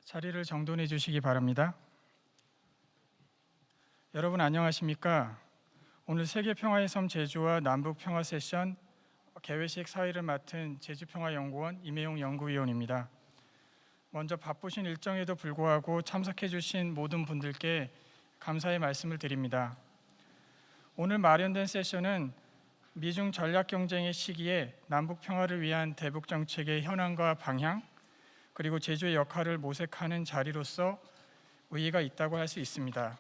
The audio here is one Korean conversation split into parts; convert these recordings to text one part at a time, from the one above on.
자리를 정돈해 주시기 바랍니다. 여러분 안녕하십니까? 오늘 세계평화의 섬 제주와 남북평화 세션 개회식 사회를 맡은 제주평화연구원 임혜용 연구위원입니다. 먼저 바쁘신 일정에도 불구하고 참석해 주신 모든 분들께 감사의 말씀을 드립니다. 오늘 마련된 세션은 미중 전략 경쟁의 시기에 남북 평화를 위한 대북 정책의 현황과 방향, 그리고 제주의 역할을 모색하는 자리로서 의의가 있다고 할 수 있습니다.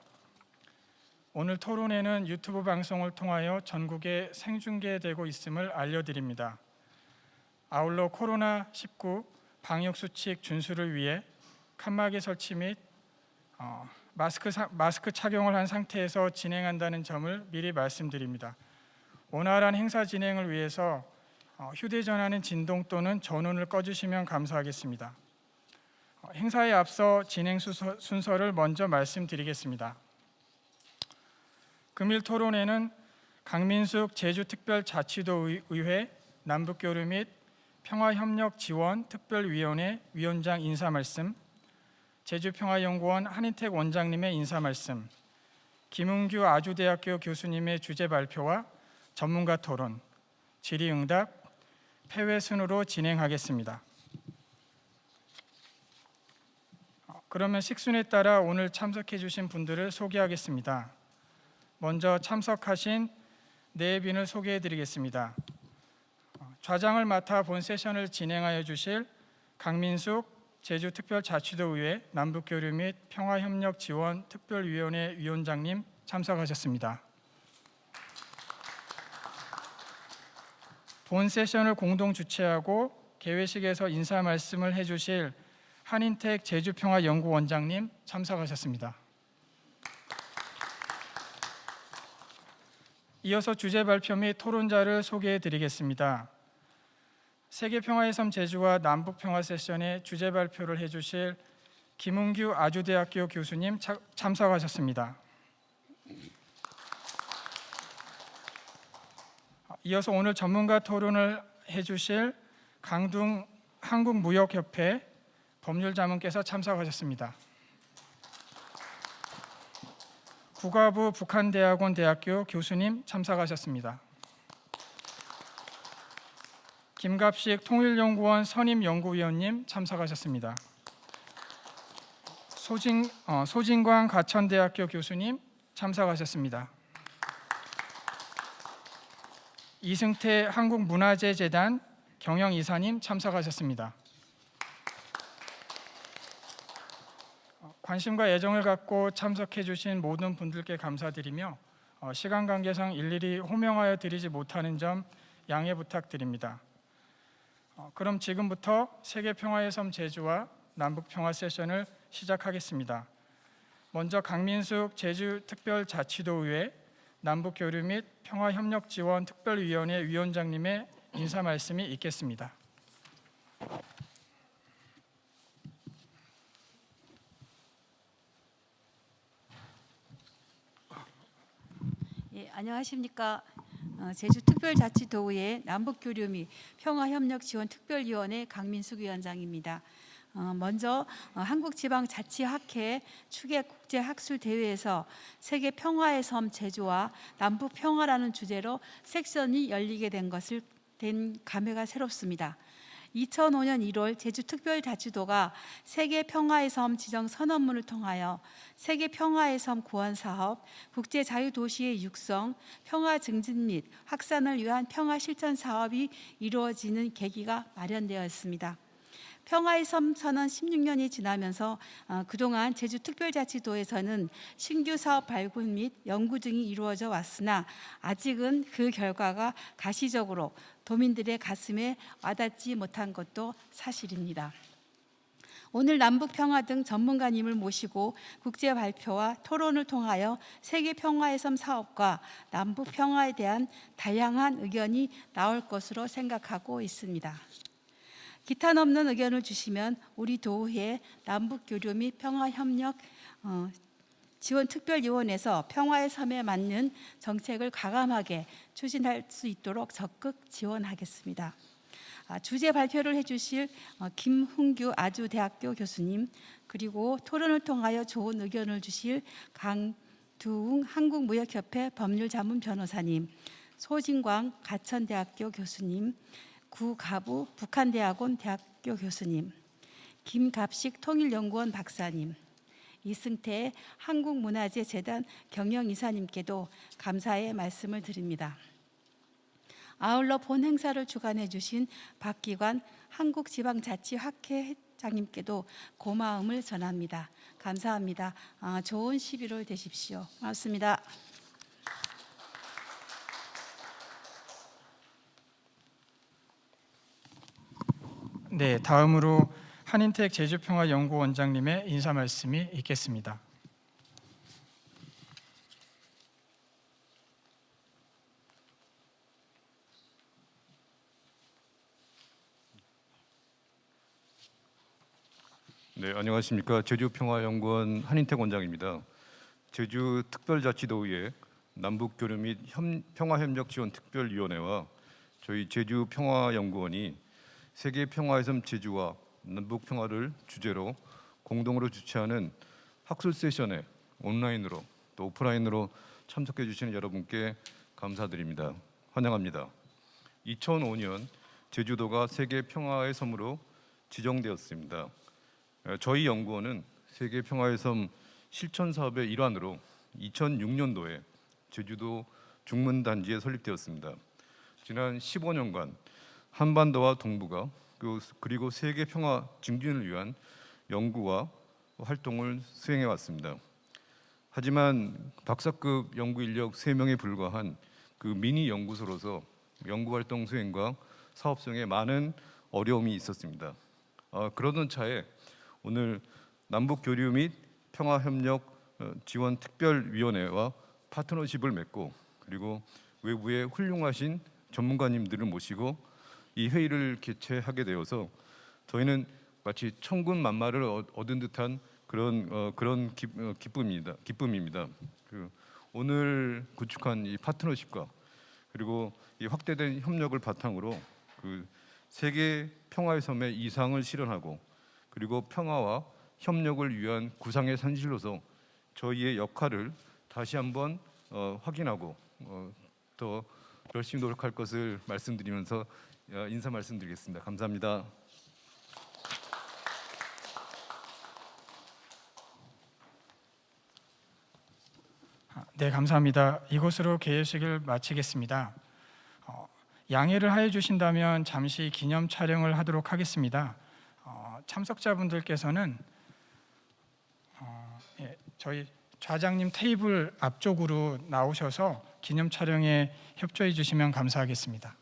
오늘 토론회는 유튜브 방송을 통하여 전국에 생중계되고 있음을 알려드립니다. 아울러 코로나19 방역 수칙 준수를 위해 칸막이 설치 및 마스크 착용을 한 상태에서 진행한다는 점을 미리 말씀드립니다. 원활한 행사 진행을 위해서 휴대전화는 진동 또는 전원을 꺼주시면 감사하겠습니다. 행사에 앞서 진행 순서를 먼저 말씀드리겠습니다. 금일 토론회는 강민숙 제주특별자치도의회 남북교류 및 평화협력지원특별위원회 위원장 인사말씀, 제주평화연구원 한인택 원장님의 인사말씀, 김은규 아주대학교 교수님의 주제 발표와 전문가 토론, 질의응답, 폐회 순으로 진행하겠습니다. 그러면 식순에 따라 오늘 참석해 주신 분들을 소개하겠습니다. 먼저 참석하신 네 분을 소개해 드리겠습니다. 좌장을 맡아 본 세션을 진행하여 주실 강민숙 제주특별자치도의회 남북교류 및 평화협력지원특별위원회 위원장님 참석하셨습니다. 본 세션을 공동 주최하고 개회식에서 인사 말씀을 해주실 한인택 제주평화연구원장님 참석하셨습니다. 이어서 주제 발표 및 토론자를 소개해 드리겠습니다. 세계평화의 섬 제주와 남북평화 세션의 주제 발표를 해주실 김은규 아주대학교 교수님 참석하셨습니다. 이어서 오늘 전문가 토론을 해주실 강둥 한국무역협회 법률자문께서 참석하셨습니다. 국가부 북한대학원 대학교 교수님 참석하셨습니다. 김갑식 통일연구원 선임연구위원님 참석하셨습니다. 소진광 가천대학교 교수님 참석하셨습니다. 이승태 한국문화재재단 경영이사님 참석하셨습니다. 관심과 애정을 갖고 참석해 주신 모든 분들께 감사드리며 시간 관계상 일일이 호명하여 드리지 못하는 점 양해 부탁드립니다. 그럼 지금부터 세계평화의 섬 제주와 남북평화 세션을 시작하겠습니다. 먼저 강민숙 제주특별자치도의회 남북교류 및 평화협력지원특별위원회 위원장님의 인사 말씀이 있겠습니다. 안녕하십니까. 제주특별자치도의회 남북교류 및 평화협력지원특별위원회 강민숙 위원장입니다. 먼저 한국지방자치학회 추계국제학술대회에서 세계평화의 섬 제주와 남북평화라는 주제로 섹션이 열리게 된 감회가 새롭습니다. 2005년 1월 제주특별자치도가 세계평화의 섬 지정 선언문을 통하여 세계평화의 섬 구원사업, 국제자유도시의 육성, 평화 증진 및 확산을 위한 평화실천 사업이 이루어지는 계기가 마련되었습니다. 평화의 섬 선언 16년이 지나면서 그동안 제주특별자치도에서는 신규 사업 발굴 및 연구 등이 이루어져 왔으나 아직은 그 결과가 가시적으로 도민들의 가슴에 와닿지 못한 것도 사실입니다. 오늘 남북평화 등 전문가님을 모시고 국제 발표와 토론을 통하여 세계평화의 섬 사업과 남북평화에 대한 다양한 의견이 나올 것으로 생각하고 있습니다. 기탄 없는 의견을 주시면 우리 도의회 남북교류 및 평화협력 지원특별위원회에서 평화의 섬에 맞는 정책을 과감하게 추진할 수 있도록 적극 지원하겠습니다. 주제 발표를 해주실 김훈규 아주대학교 교수님, 그리고 토론을 통하여 좋은 의견을 주실 강두웅 한국무역협회 법률자문 변호사님, 소진광 가천대학교 교수님, 구가부 북한대학원 대학교 교수님, 김갑식 통일연구원 박사님, 이승태 한국문화재재단 경영이사님께도 감사의 말씀을 드립니다. 아울러 본 행사를 주관해 주신 박기관 한국지방자치학회 회장님께도 고마움을 전합니다. 감사합니다. 좋은 11월 되십시오. 고맙습니다. 네, 다음으로 한인택 제주평화연구원장님의 인사 말씀이 있겠습니다. 네, 안녕하십니까. 제주평화연구원 한인택 원장입니다. 제주특별자치도의회 남북교류 및 평화협력지원특별위원회와 저희 제주평화연구원이 세계평화의 섬 제주와 남북평화를 주제로 공동으로 주최하는 학술 세션에 온라인으로 또 오프라인으로 참석해 주시는 여러분께 감사드립니다. 환영합니다. 2005년 제주도가 세계평화의 섬으로 지정되었습니다. 저희 연구원은 세계평화의 섬 실천 사업의 일환으로 2006년도에 제주도 중문단지에 설립되었습니다. 지난 15년간 한반도와 동북아 그리고 세계 평화 증진을 위한 연구와 활동을 수행해 왔습니다. 하지만 박사급 연구 인력 3명에 불과한 그 미니 연구소로서 연구 활동 수행과 사업 수행에 많은 어려움이 있었습니다. 그러던 차에 오늘 남북 교류 및 평화 협력 지원 특별위원회와 파트너십을 맺고 그리고 외부의 훌륭하신 전문가님들을 모시고 이 회의를 개최하게 되어서 저희는 마치 천군 만마를 얻은 듯한 그런 기쁨입니다. 오늘 구축한 이 파트너십과 그리고 이 확대된 협력을 바탕으로 그 세계 평화의 섬의 이상을 실현하고 그리고 평화와 협력을 위한 구상의 산실로서 저희의 역할을 다시 한번 확인하고 더 열심히 노력할 것을 말씀드리면서 인사 말씀드리겠습니다. 감사합니다. 네, 감사합니다. 이것으로 개회식을 마치겠습니다. 양해를 하여 주신다면 잠시 기념 촬영을 하도록 하겠습니다. 참석자분들께서는 저희 좌장님 테이블 앞쪽으로 나오셔서 기념 촬영에 협조해 주시면 감사하겠습니다.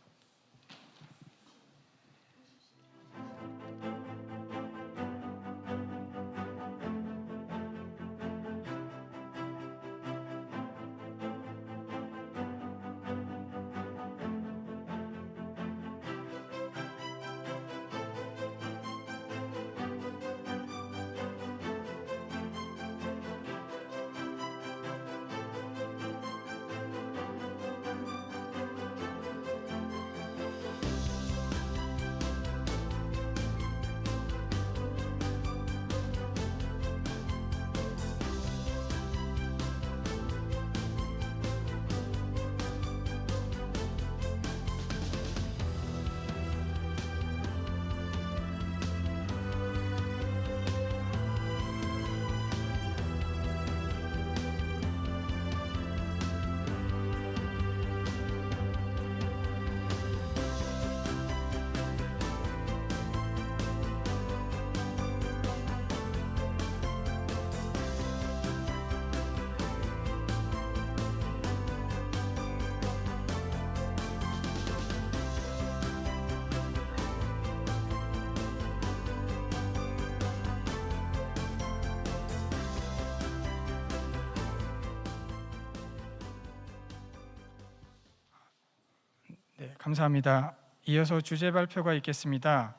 네, 감사합니다. 이어서 주제 발표가 있겠습니다.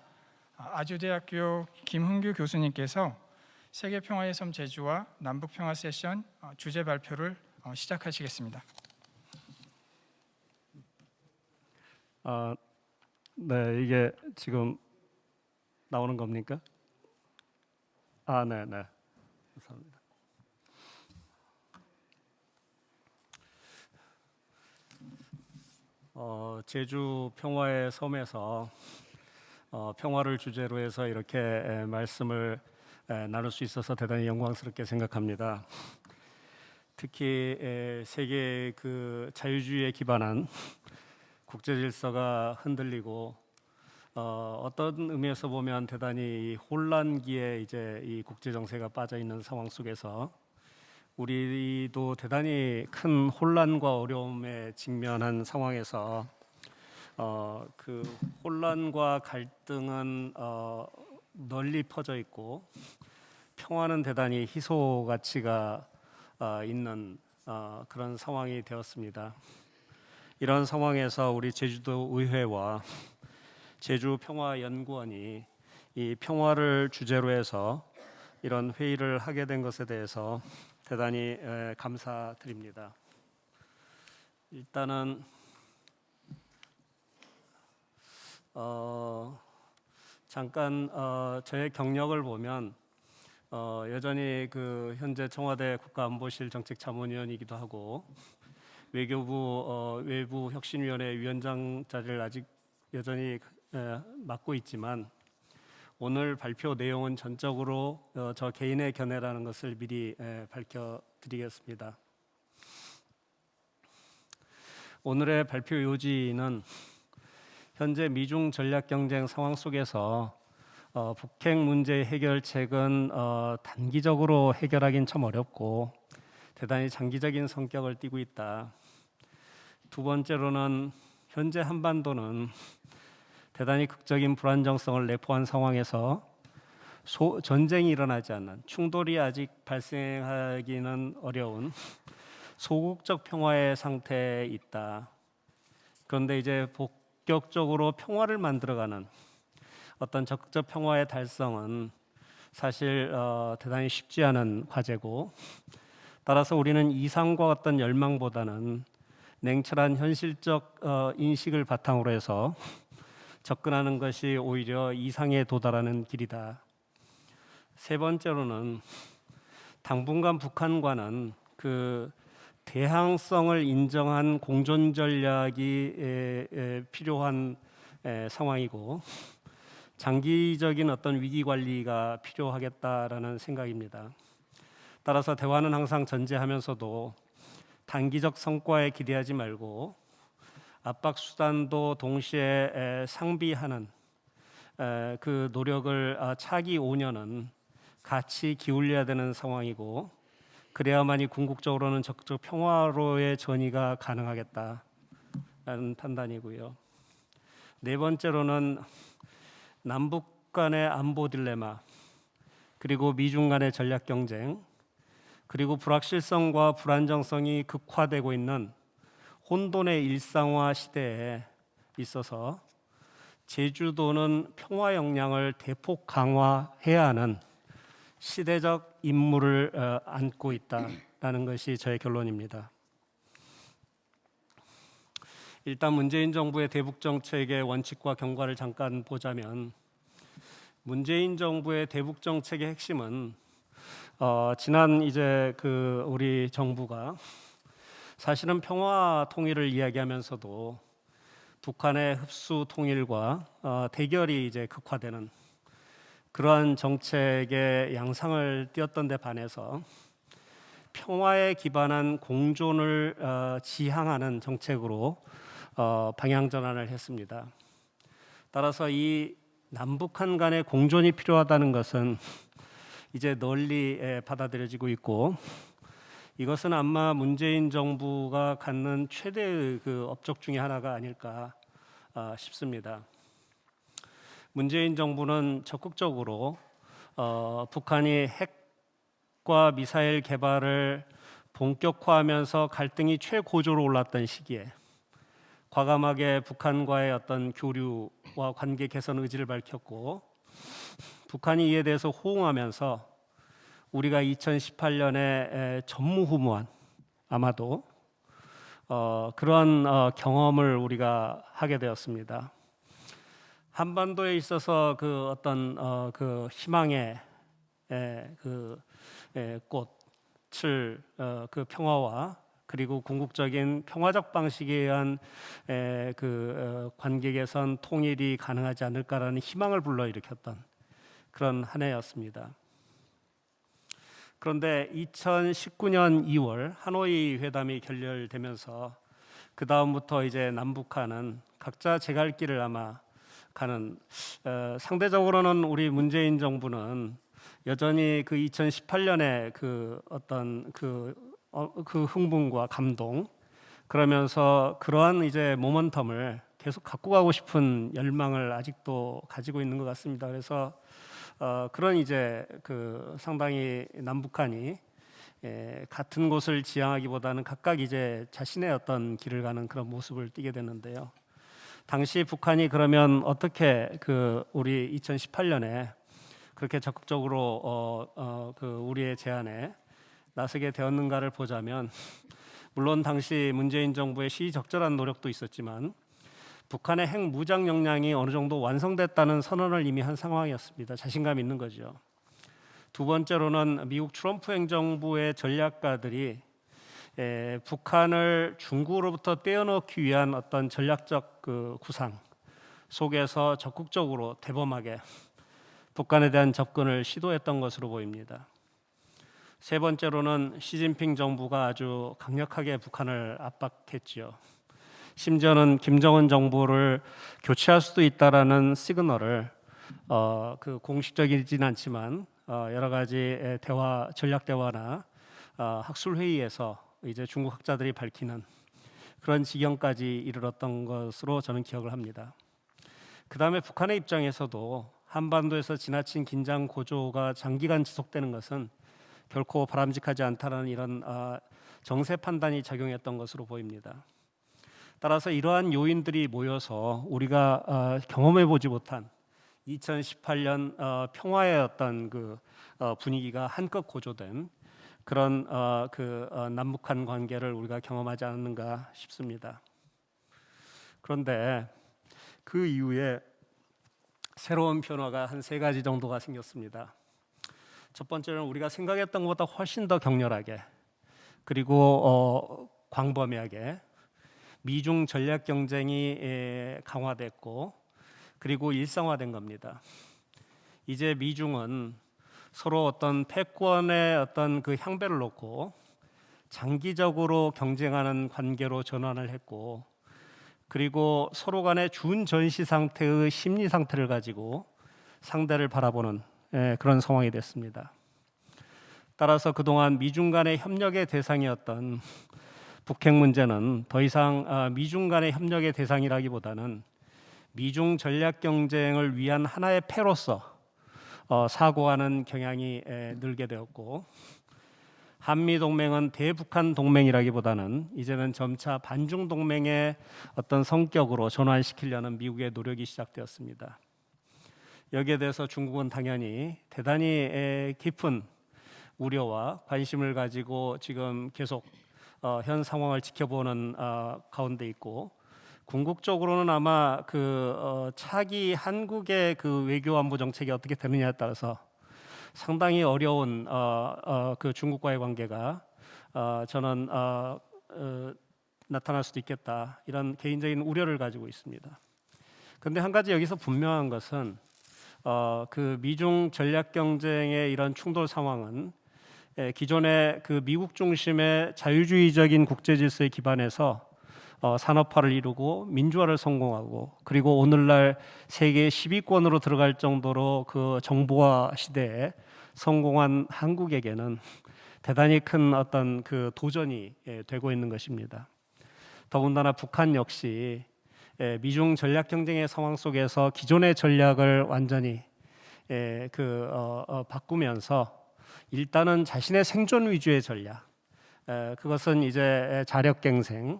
아주대학교 김훈규 교수님께서 세계평화의 섬 제주와 남북평화 세션 주제 발표를 시작하시겠습니다. 네, 이게 지금 나오는 겁니까? 아, 네, 네. 감사합니다. 제주 평화의 섬에서 평화를 주제로 해서 이렇게 말씀을 나눌 수 있어서 대단히 영광스럽게 생각합니다. 특히 세계 그 자유주의에 기반한 국제 질서가 흔들리고 어떤 의미에서 보면 대단히 혼란기에 이제 이 국제 정세가 빠져 있는 상황 속에서 우리도 대단히 큰 혼란과 어려움에 직면한 상황에서 그 혼란과 갈등은 널리 퍼져 있고 평화는 대단히 희소 가치가 있는 그런 상황이 되었습니다. 이런 상황에서 우리 제주도 의회와 제주 평화연구원이 이 평화를 주제로 해서 이런 회의를 하게 된 것에 대해서 대단히 감사드립니다. 일단은 잠깐 저의 경력을 보면 여전히 그 현재 청와대 국가안보실 정책자문위원이기도 하고 외교부 외부혁신위원회 위원장 자리를 아직 여전히 맡고 있지만 오늘 발표 내용은 전적으로 저 개인의 견해라는 것을 미리 밝혀드리겠습니다. 오늘의 발표 요지는 현재 미중 전략 경쟁 상황 속에서 북핵 문제 해결책은 단기적으로 해결하기는 참 어렵고 대단히 장기적인 성격을 띠고 있다. 두 번째로는 현재 한반도는 대단히 극적인 불안정성을 내포한 상황에서 전쟁이 일어나지 않는 충돌이 아직 발생하기는 어려운 소극적 평화의 상태에 있다. 그런데 이제 본격적으로 평화를 만들어가는 어떤 적극적 평화의 달성은 사실 대단히 쉽지 않은 과제고 따라서 우리는 이상과 어떤 열망보다는 냉철한 현실적 인식을 바탕으로 해서 접근하는 것이 오히려 이상에 도달하는 길이다. 세 번째로는 당분간 북한과는 그 대항성을 인정한 공존 전략이 필요한 상황이고 장기적인 어떤 위기 관리가 필요하겠다라는 생각입니다. 따라서 대화는 항상 전제하면서도 단기적 성과에 기대하지 말고 압박 수단도 동시에 상비하는 그 노력을 차기 5년은 같이 기울여야 되는 상황이고 그래야만이 궁극적으로는 적극적 평화로의 전이가 가능하겠다라는 판단이고요. 네 번째로는 남북 간의 안보 딜레마 그리고 미중 간의 전략 경쟁 그리고 불확실성과 불안정성이 극화되고 있는 혼돈의 일상화 시대에 있어서 제주도는 평화 역량을 대폭 강화해야 하는 시대적 임무를 안고 있다라는 것이 저의 결론입니다. 일단 문재인 정부의 대북 정책의 원칙과 경과를 잠깐 보자면 문재인 정부의 대북 정책의 핵심은 지난 이제 그 우리 정부가 사실은 평화 통일을 이야기하면서도 북한의 흡수 통일과 대결이 이제 극화되는 그러한 정책의 양상을 띄었던 데 반해서 평화에 기반한 공존을 지향하는 정책으로 방향 전환을 했습니다. 따라서 이 남북한 간의 공존이 필요하다는 것은 이제 널리 받아들여지고 있고 이것은 아마 문재인 정부가 갖는 최대의 그 업적 중에 하나가 아닐까 싶습니다. 문재인 정부는 적극적으로 북한이 핵과 미사일 개발을 본격화하면서 갈등이 최고조로 올랐던 시기에 과감하게 북한과의 어떤 교류와 관계 개선 의지를 밝혔고 북한이 이에 대해서 호응하면서 우리가 2018년에 전무후무한 아마도 그러한 경험을 우리가 하게 되었습니다. 한반도에 있어서 그 어떤 그 희망의 꽃을 그 평화와 그리고 궁극적인 평화적 방식에 의한 관계 개선 통일이 가능하지 않을까라는 희망을 불러일으켰던 그런 한 해였습니다. 그런데 2019년 2월 하노이 회담이 결렬되면서 그 다음부터 이제 남북한은 각자 제 갈 길을 아마 가는, 상대적으로는 우리 문재인 정부는 여전히 그 2018년에 그 어떤 그 흥분과 감동, 그러면서 그러한 이제 모멘텀을 계속 갖고 가고 싶은 열망을 아직도 가지고 있는 것 같습니다. 그래서 그런 이제 그 상당히 남북한이 같은 곳을 지향하기보다는 각각 이제 자신의 어떤 길을 가는 그런 모습을 띠게 되는데요. 당시 북한이 그러면 어떻게 그 우리 2018년에 그렇게 적극적으로 그 우리의 제안에 나서게 되었는가를 보자면, 물론 당시 문재인 정부의 시의적절한 노력도 있었지만 북한의 핵 무장 역량이 어느 정도 완성됐다는 선언을 이미 한 상황이었습니다. 자신감 있는 거죠. 두 번째로는 미국 트럼프 행정부의 전략가들이 북한을 중국으로부터 떼어놓기 위한 어떤 전략적 그 구상 속에서 적극적으로 대범하게 북한에 대한 접근을 시도했던 것으로 보입니다. 세 번째로는 시진핑 정부가 아주 강력하게 북한을 압박했지요. 심지어는 김정은 정부를 교체할 수도 있다라는 시그널을 그 공식적이진 않지만 여러 가지 대화, 전략 대화나 학술 회의에서 이제 중국 학자들이 밝히는 그런 지경까지 이르렀던 것으로 저는 기억을 합니다. 그 다음에 북한의 입장에서도 한반도에서 지나친 긴장 고조가 장기간 지속되는 것은 결코 바람직하지 않다는 이런 정세 판단이 작용했던 것으로 보입니다. 따라서 이러한 요인들이 모여서 우리가 경험해 보지 못한 2018년 평화의 어떤 그 분위기가 한껏 고조된 그런 남북한 관계를 우리가 경험하지 않았는가 싶습니다. 그런데 그 이후에 새로운 변화가 한 세 가지 정도가 생겼습니다. 첫 번째는 우리가 생각했던 것보다 훨씬 더 격렬하게, 그리고 광범위하게 미중 전략 경쟁이 강화됐고, 그리고 일상화된 겁니다. 이제 미중은 서로 어떤 패권의 어떤 그 향배를 놓고 장기적으로 경쟁하는 관계로 전환을 했고, 그리고 서로 간의 준전시 상태의 심리 상태를 가지고 상대를 바라보는 그런 상황이 됐습니다. 따라서 그동안 미중 간의 협력의 대상이었던 북핵 문제는 더 이상 미중 간의 협력의 대상이라기보다는 미중 전략 경쟁을 위한 하나의 패로서 사고하는 경향이 늘게 되었고, 한미 동맹은 대북한 동맹이라기보다는 이제는 점차 반중 동맹의 어떤 성격으로 전환시키려는 미국의 노력이 시작되었습니다. 여기에 대해서 중국은 당연히 대단히 깊은 우려와 관심을 가지고 지금 계속 현 상황을 지켜보는 가운데 있고, 궁극적으로는 아마 차기 한국의 그 외교 안보 정책이 어떻게 되느냐에 따라서 상당히 어려운 그 중국과의 관계가 저는 나타날 수도 있겠다, 이런 개인적인 우려를 가지고 있습니다. 그런데 한 가지 여기서 분명한 것은 그 미중 전략 경쟁의 이런 충돌 상황은 기존의 그 미국 중심의 자유주의적인 국제 질서에 기반해서 산업화를 이루고 민주화를 성공하고, 그리고 오늘날 세계 10위권으로 들어갈 정도로 그 정보화 시대에 성공한 한국에게는 대단히 큰 어떤 그 도전이 되고 있는 것입니다. 더군다나 북한 역시 미중 전략 경쟁의 상황 속에서 기존의 전략을 완전히 바꾸면서 일단은 자신의 생존 위주의 전략, 그것은 이제 자력갱생,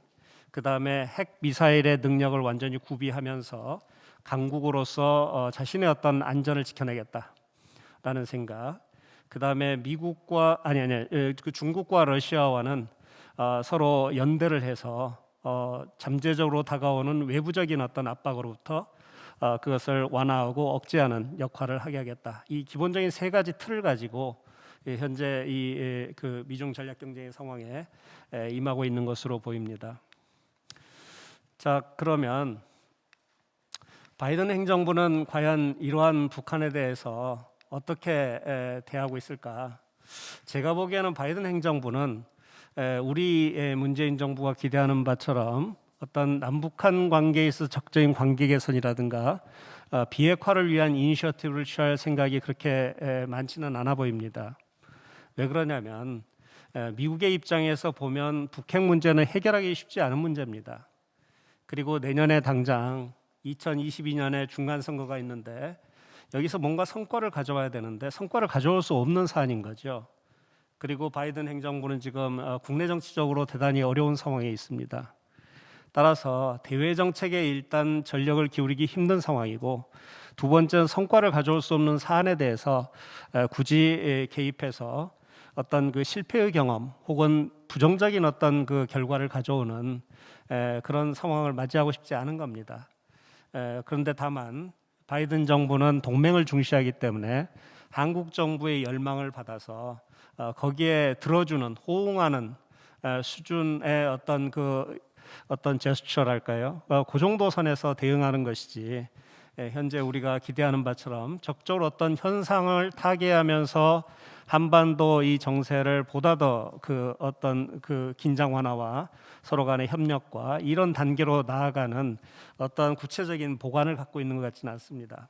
그 다음에 핵 미사일의 능력을 완전히 구비하면서 강국으로서 자신의 어떤 안전을 지켜내겠다라는 생각, 그 다음에 미국과 그 중국과 러시아와는 서로 연대를 해서 잠재적으로 다가오는 외부적인 어떤 압박으로부터 그것을 완화하고 억제하는 역할을 하게 하겠다. 이 기본적인 세 가지 틀을 가지고 현재 그 미중 전략 경쟁의 상황에 임하고 있는 것으로 보입니다. 자, 그러면 바이든 행정부는 과연 이러한 북한에 대해서 어떻게 대하고 있을까? 제가 보기에는 바이든 행정부는 우리 문재인 정부가 기대하는 바처럼 어떤 남북한 관계에 있어서 적극적인 관계 개선이라든가 비핵화를 위한 이니셔티브를 취할 생각이 그렇게 많지는 않아 보입니다. 왜 그러냐면 미국의 입장에서 보면 북핵 문제는 해결하기 쉽지 않은 문제입니다. 그리고 내년에 당장 2022년에 중간 선거가 있는데 여기서 뭔가 성과를 가져와야 되는데 성과를 가져올 수 없는 사안인 거죠. 그리고 바이든 행정부는 지금 국내 정치적으로 대단히 어려운 상황에 있습니다. 따라서 대외 정책에 일단 전력을 기울이기 힘든 상황이고, 두 번째는 성과를 가져올 수 없는 사안에 대해서 굳이 개입해서 어떤 그 실패의 경험 혹은 부정적인 어떤 그 결과를 가져오는 그런 상황을 맞이하고 싶지 않은 겁니다. 그런데 다만 바이든 정부는 동맹을 중시하기 때문에 한국 정부의 열망을 받아서 거기에 들어주는, 호응하는 수준의 어떤 제스처랄까요? 그 정도 선에서 대응하는 것이지, 현재 우리가 기대하는 바처럼 적극적으로 어떤 현상을 타개하면서 한반도 이 정세를 보다 더 그 어떤 그 긴장 완화와 서로 간의 협력과 이런 단계로 나아가는 어떤 구체적인 보관을 갖고 있는 것 같지는 않습니다.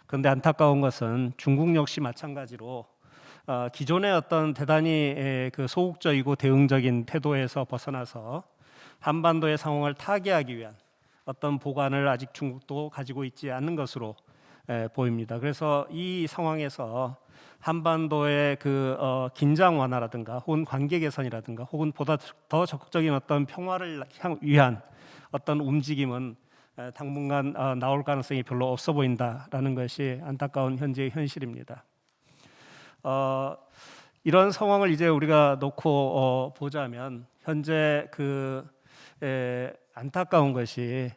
그런데 안타까운 것은 중국 역시 마찬가지로 기존의 어떤 대단히 그 소극적이고 대응적인 태도에서 벗어나서 한반도의 상황을 타개하기 위한 어떤 보관을 아직 중국도 가지고 있지 않는 것으로 보입니다. 그래서 이 상황에서 한반도의 그 긴장 완화라든가 혹은 관계 개선이라든가 혹은 보다 더 적극적인 어떤 평화를 위한 어떤 움직임은 당분간 나올 가능성이 별로 없어 보인다라는 것이 안타까운 현재의 현실입니다. 이런 상황을 이제 우리가 놓고 보자면 현재 안타까운 것이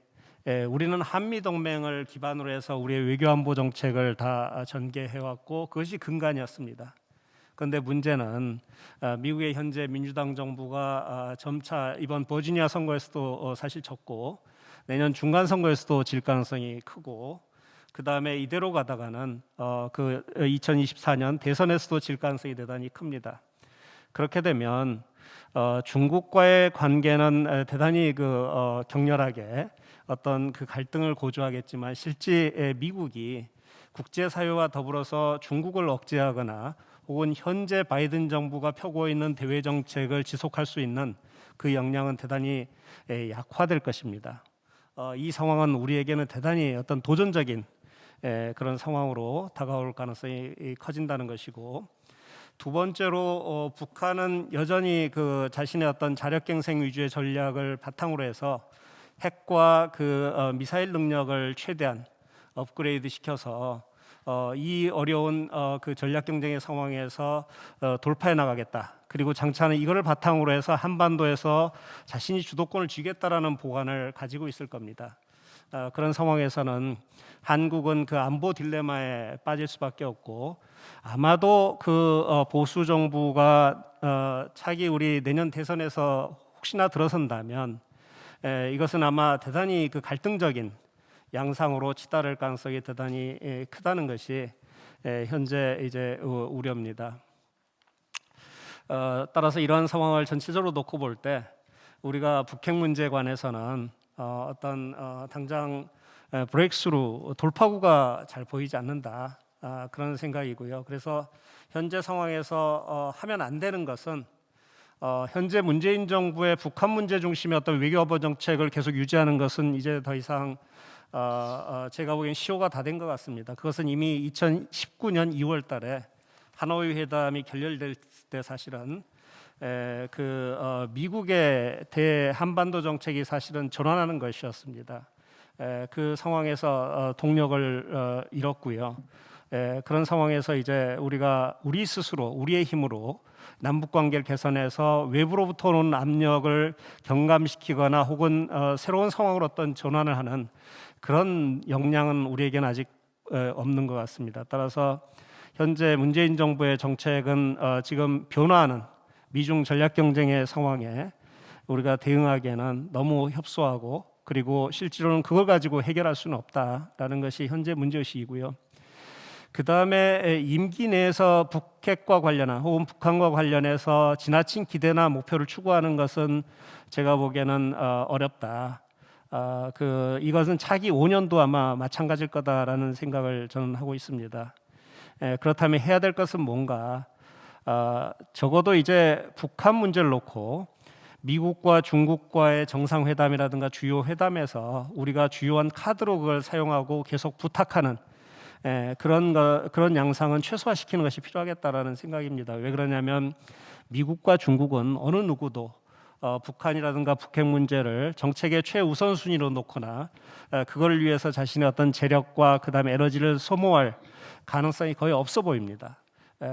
우리는 한미 동맹을 기반으로 해서 우리의 외교안보 정책을 다 전개해왔고 그것이 근간이었습니다. 그런데 문제는 미국의 현재 민주당 정부가 점차 이번 버지니아 선거에서도 사실 졌고 내년 중간 선거에서도 질 가능성이 크고, 그 다음에 이대로 가다가는 그 2024년 대선에서도 질 가능성이 대단히 큽니다. 그렇게 되면 중국과의 관계는 대단히 격렬하게 어떤 그 갈등을 고조하겠지만, 실제 미국이 국제사회와 더불어서 중국을 억제하거나 혹은 현재 바이든 정부가 펴고 있는 대외 정책을 지속할 수 있는 그 역량은 대단히 약화될 것입니다. 이 상황은 우리에게는 대단히 어떤 도전적인 그런 상황으로 다가올 가능성이 커진다는 것이고, 두 번째로 북한은 여전히 그 자신의 어떤 자력갱생 위주의 전략을 바탕으로 해서 핵과 미사일 능력을 최대한 업그레이드 시켜서 이 어려운 그 전략 경쟁의 상황에서 돌파해 나가겠다. 그리고 장차는 이거를 바탕으로 해서 한반도에서 자신이 주도권을 쥐겠다라는 보관을 가지고 있을 겁니다. 그런 상황에서는 한국은 그 안보 딜레마에 빠질 수밖에 없고, 아마도 보수 정부가 차기 우리 내년 대선에서 혹시나 들어선다면 이것은 아마 대단히 갈등적인 양상으로 치달을 가능성이 대단히 크다는 것이 현재 이제 우려입니다. 따라서 이러한 상황을 전체적으로 놓고 볼 때 우리가 북핵 문제에 관해서는 당장 브레이크스루 돌파구가 잘 보이지 않는다, 그런 생각이고요. 그래서 현재 상황에서 하면 안 되는 것은 현재 문재인 정부의 북한 문제 중심의 어떤 외교안보 정책을 계속 유지하는 것은 이제 더 이상 제가 보기엔 시효가 다 된 것 같습니다. 그것은 이미 2019년 2월 달에 하노이 회담이 결렬될 때 사실은 미국의 대한반도 정책이 사실은 전환하는 것이었습니다. 그 상황에서 동력을 잃었고요. 그런 상황에서 이제 우리가 우리 스스로 우리의 힘으로 남북 관계를 개선해서 외부로부터 오는 압력을 경감시키거나 혹은 새로운 상황으로 어떤 전환을 하는 그런 역량은 우리에게는 아직 없는 것 같습니다. 따라서 현재 문재인 정부의 정책은 지금 변화하는 미중 전략 경쟁의 상황에 우리가 대응하기에는 너무 협소하고, 그리고 실제로는 그걸 가지고 해결할 수는 없다라는 것이 현재 문제의식이고요. 그 다음에 임기 내에서 북핵과 관련한 혹은 북한과 관련해서 지나친 기대나 목표를 추구하는 것은 제가 보기에는 어렵다. 이것은 차기 5년도 아마 마찬가지일 거다라는 생각을 저는 하고 있습니다. 그렇다면 해야 될 것은 뭔가? 적어도 이제 북한 문제를 놓고 미국과 중국과의 정상회담이라든가 주요 회담에서 우리가 주요한 카드로 그걸 사용하고 계속 부탁하는 그런 양상은 최소화시키는 것이 필요하겠다라는 생각입니다. 왜 그러냐면 미국과 중국은 어느 누구도 북한이라든가 북핵 문제를 정책의 최우선 순위로 놓거나 그걸 위해서 자신의 어떤 재력과 그다음에 에너지를 소모할 가능성이 거의 없어 보입니다.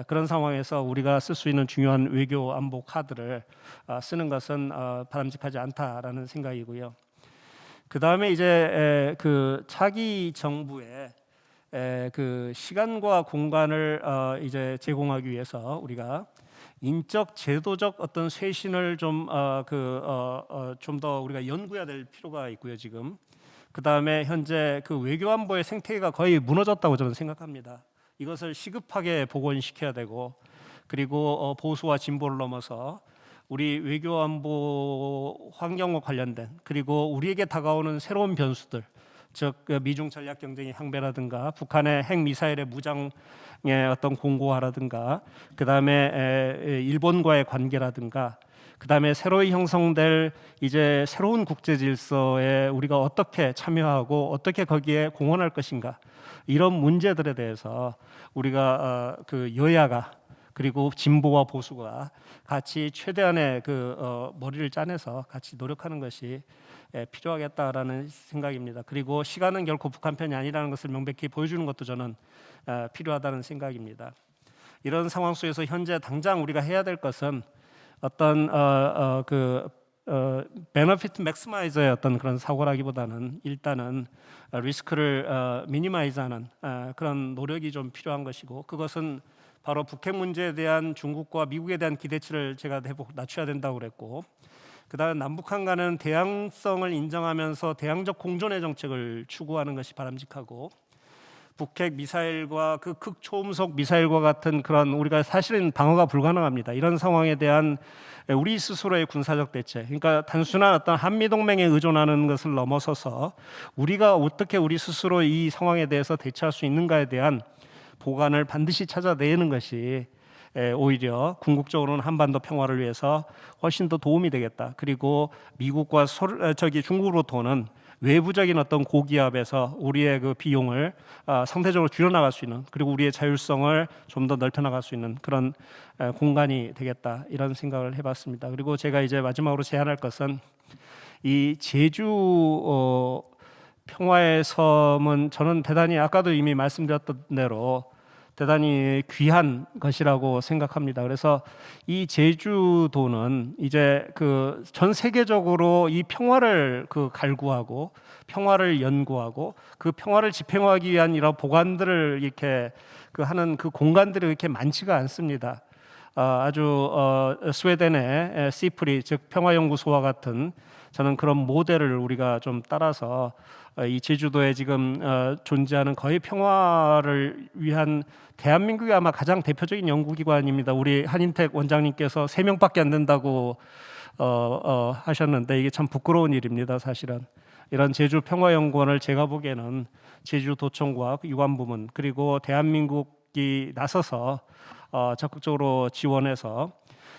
그런 상황에서 우리가 쓸 수 있는 중요한 외교 안보 카드를 쓰는 것은 바람직하지 않다라는 생각이고요. 그 다음에 이제 그 차기 정부의 그 시간과 공간을 이제 제공하기 위해서 우리가 인적 제도적 어떤 쇄신을 좀 더 우리가 연구해야 될 필요가 있고요. 지금 그 다음에 현재 그 외교 안보의 생태계가 거의 무너졌다고 저는 생각합니다. 이것을 시급하게 복원시켜야 되고, 그리고 보수와 진보를 넘어서 우리 외교 안보 환경과 관련된, 그리고 우리에게 다가오는 새로운 변수들, 즉 미중 전략 경쟁의 향배라든가 북한의 핵 미사일의 무장의 어떤 공고화라든가, 그 다음에 일본과의 관계라든가, 그 다음에 새로이 형성될 이제 새로운 국제 질서에 우리가 어떻게 참여하고 어떻게 거기에 공헌할 것인가, 이런 문제들에 대해서 우리가 그 여야가 그리고 진보와 보수가 같이 최대한의 머리를 짜내서 같이 노력하는 것이 필요하겠다라는 생각입니다. 그리고 시간은 결코 북한 편이 아니라는 것을 명백히 보여주는 것도 저는 필요하다는 생각입니다. 이런 상황 속에서 현재 당장 우리가 해야 될 것은 어떤 베너피트 맥시마이저의 어떤 그런 사고라기보다는 일단은 리스크를 미니마이즈하는 그런 노력이 좀 필요한 것이고, 그것은 바로 북핵 문제에 대한 중국과 미국에 대한 기대치를 제가 대폭 낮춰야 된다고 그랬고, 그다음 남북한 간은 대항성을 인정하면서 대항적 공존의 정책을 추구하는 것이 바람직하고, 북핵 미사일과 그 극초음속 미사일과 같은 그런 우리가 사실은 방어가 불가능합니다. 이런 상황에 대한 우리 스스로의 군사적 대책, 그러니까 단순한 어떤 한미 동맹에 의존하는 것을 넘어서서 우리가 어떻게 우리 스스로 이 상황에 대해서 대처할 수 있는가에 대한 보관을 반드시 찾아내는 것이 오히려 궁극적으로는 한반도 평화를 위해서 훨씬 더 도움이 되겠다. 그리고 미국과 중국으로부터는 외부적인 어떤 고기압에서 우리의 그 비용을 상대적으로 줄여나갈 수 있는, 그리고 우리의 자율성을 좀 더 넓혀나갈 수 있는 그런 공간이 되겠다, 이런 생각을 해봤습니다. 그리고 제가 이제 마지막으로 제안할 것은 이 제주 평화의 섬은 저는 대단히 아까도 이미 말씀드렸던 대로 대단히 귀한 것이라고 생각합니다. 그래서 이 제주도는 이제 그 전 세계적으로 이 평화를 갈구하고 평화를 연구하고 그 평화를 집행하기 위한 이런 보관들을 이렇게 하는 그 공간들이 이렇게 많지가 않습니다. 아주 스웨덴의 시프리, 즉 평화연구소와 같은 저는 그런 모델을 우리가 좀 따라서 이 제주도에 지금 존재하는 거의 평화를 위한 대한민국이 아마 가장 대표적인 연구기관입니다. 우리 한인택 원장님께서 3명밖에 안 된다고 하셨는데 이게 참 부끄러운 일입니다. 사실은 이런 제주평화연구원을 제가 보기에는 제주도청과 유관부문 그리고 대한민국이 나서서 적극적으로 지원해서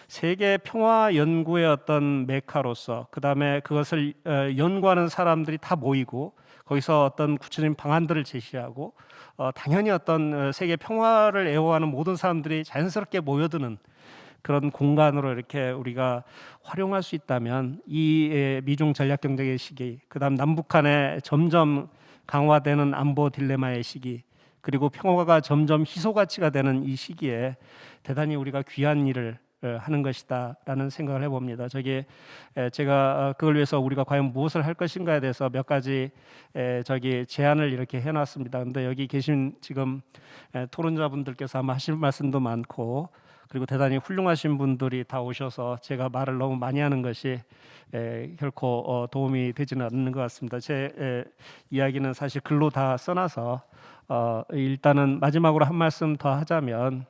세계 평화 연구의 어떤 메카로서, 그 다음에 그것을 연구하는 사람들이 다 모이고 거기서 어떤 구체적인 방안들을 제시하고 당연히 어떤 세계 평화를 애호하는 모든 사람들이 자연스럽게 모여드는 그런 공간으로 이렇게 우리가 활용할 수 있다면 이 미중 전략 경쟁의 시기, 그다음 남북한의 점점 강화되는 안보 딜레마의 시기, 그리고 평화가 점점 희소 가치가 되는 이 시기에 대단히 우리가 귀한 일을 하는 것이다라는 생각을 해봅니다. 저기 제가 그걸 위해서 우리가 과연 무엇을 할 것인가에 대해서 몇 가지 저기 제안을 이렇게 해놨습니다. 근데 여기 계신 지금 토론자분들께서 아마 하실 말씀도 많고 그리고 대단히 훌륭하신 분들이 다 오셔서 제가 말을 너무 많이 하는 것이 결코 도움이 되지는 않는 것 같습니다. 제 이야기는 사실 글로 다 써놔서 일단은 마지막으로 한 말씀 더 하자면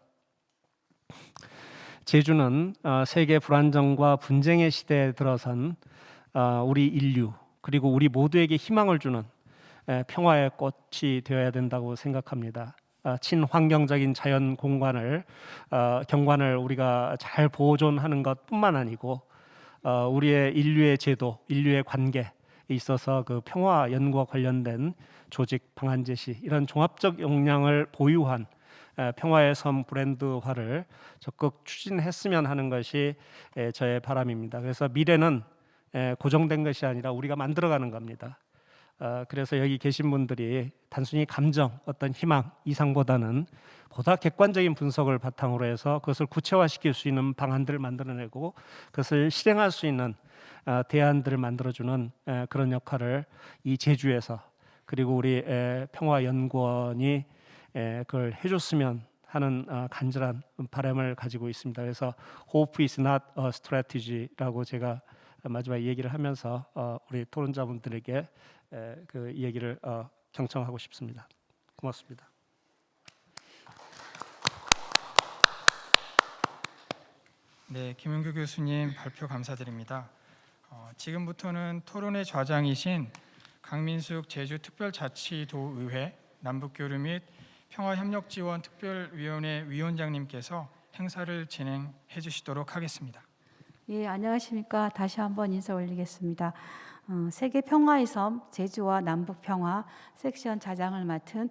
제주는 세계 불안정과 분쟁의 시대에 들어선 우리 인류 그리고 우리 모두에게 희망을 주는 평화의 꽃이 되어야 된다고 생각합니다. 친환경적인 자연 경관을 우리가 잘 보존하는 것뿐만 아니고 우리의 인류의 제도, 인류의 관계에 있어서 그 평화 연구와 관련된 조직 방안 제시 이런 종합적 역량을 보유한 평화의 섬 브랜드화를 적극 추진했으면 하는 것이 저의 바람입니다. 그래서 미래는 고정된 것이 아니라 우리가 만들어가는 겁니다. 그래서 여기 계신 분들이 단순히 감정, 어떤 희망 이상보다는 보다 객관적인 분석을 바탕으로 해서 그것을 구체화시킬 수 있는 방안들을 만들어내고 그것을 실행할 수 있는 대안들을 만들어주는 그런 역할을 이 제주에서 그리고 우리 평화연구원이 그걸 해줬으면 하는 간절한 바람을 가지고 있습니다. 그래서 Hope is not a strategy라고 제가 마지막에 얘기를 하면서 우리 토론자분들에게 그 얘기를 경청하고 싶습니다. 고맙습니다. 네, 김은규 교수님 발표 감사드립니다. 지금부터는 토론의 좌장이신 강민숙 제주특별자치도의회 남북교류 및 평화협력지원특별위원회 위원장님께서 행사를 진행해 주시도록 하겠습니다. 예, 안녕하십니까. 다시 한번 인사 올리겠습니다. 세계 평화의 섬 제주와 남북 평화 섹션 자장을 맡은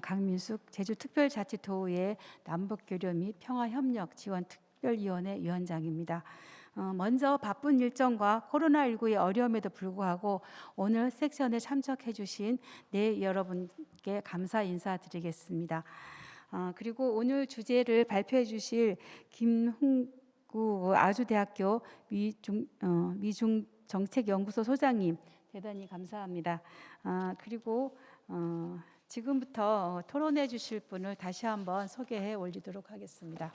강민숙 제주특별자치도의회 남북교류 및 평화협력지원특별위원회 위원장입니다. 먼저 바쁜 일정과 코로나19의 어려움에도 불구하고 오늘 섹션에 참석해 주신 여러분께 감사 인사드리겠습니다. 그리고 오늘 주제를 발표해 주실 김훈구 아주대학교 미중정책연구소 소장님 대단히 감사합니다. 그리고 지금부터 토론해 주실 분을 다시 한번 소개해 올리도록 하겠습니다.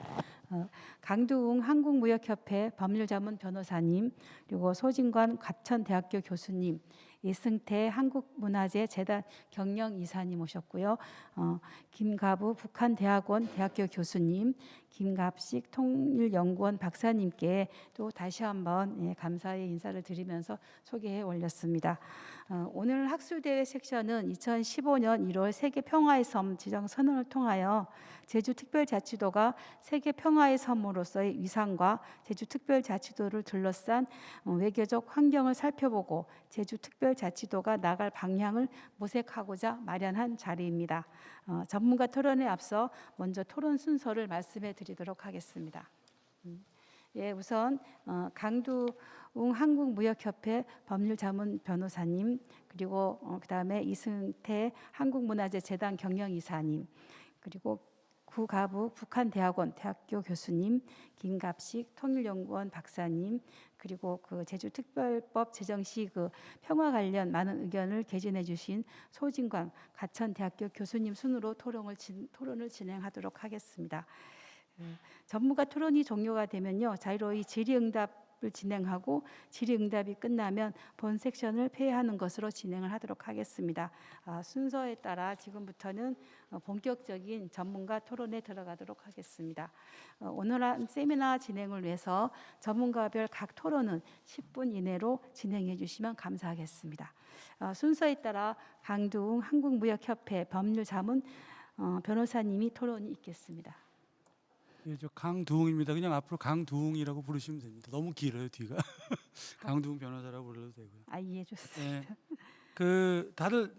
강두웅 한국무역협회 법률자문 변호사님, 그리고 소진관 과천대학교 교수님, 이승태 한국문화재재단 경영이사님 오셨고요. 김가부 북한대학원 대학교 교수님, 김갑식 통일연구원 박사님께 또 다시 한번 감사의 인사를 드리면서 소개해 올렸습니다. 오늘 학술대회 섹션은 2015년 1월 세계 평화의 섬 지정 선언을 통하여 제주특별자치도가 세계 평화의 섬으로서의 위상과 제주특별자치도를 둘러싼 외교적 환경을 살펴보고 제주특별자치도가 나갈 방향을 모색하고자 마련한 자리입니다. 전문가 토론에 앞서 먼저 토론 순서를 말씀해 드리도록 하겠습니다. 예, 우선 강두웅 한국무역협회 법률자문 변호사님, 그리고 그다음에 이승태 한국문화재재단 경영이사님, 그리고 구가부 북한대학원 대학교 교수님, 김갑식 통일연구원 박사님, 그리고 그 제주특별법 제정 시 그 평화 관련 많은 의견을 개진해 주신 소진관 과천대학교 교수님 순으로 토론을 진행하도록 하겠습니다. 전문가 토론이 종료가 되면요, 자유로이 질의응답을 진행하고 질의응답이 끝나면 본 섹션을 폐회하는 것으로 진행을 하도록 하겠습니다. 순서에 따라 지금부터는 본격적인 전문가 토론에 들어가도록 하겠습니다. 오늘 한 세미나 진행을 위해서 전문가별 각 토론은 10분 이내로 진행해 주시면 감사하겠습니다. 순서에 따라 강두웅 한국무역협회 법률자문 변호사님이 토론이 있겠습니다. 예, 저 강두웅입니다. 그냥 앞으로 강두웅이라고 부르시면 됩니다. 너무 길어요 뒤가. 강두웅 변호사라고 불러도 되고요. 예, 좋습니다. 예, 그 다들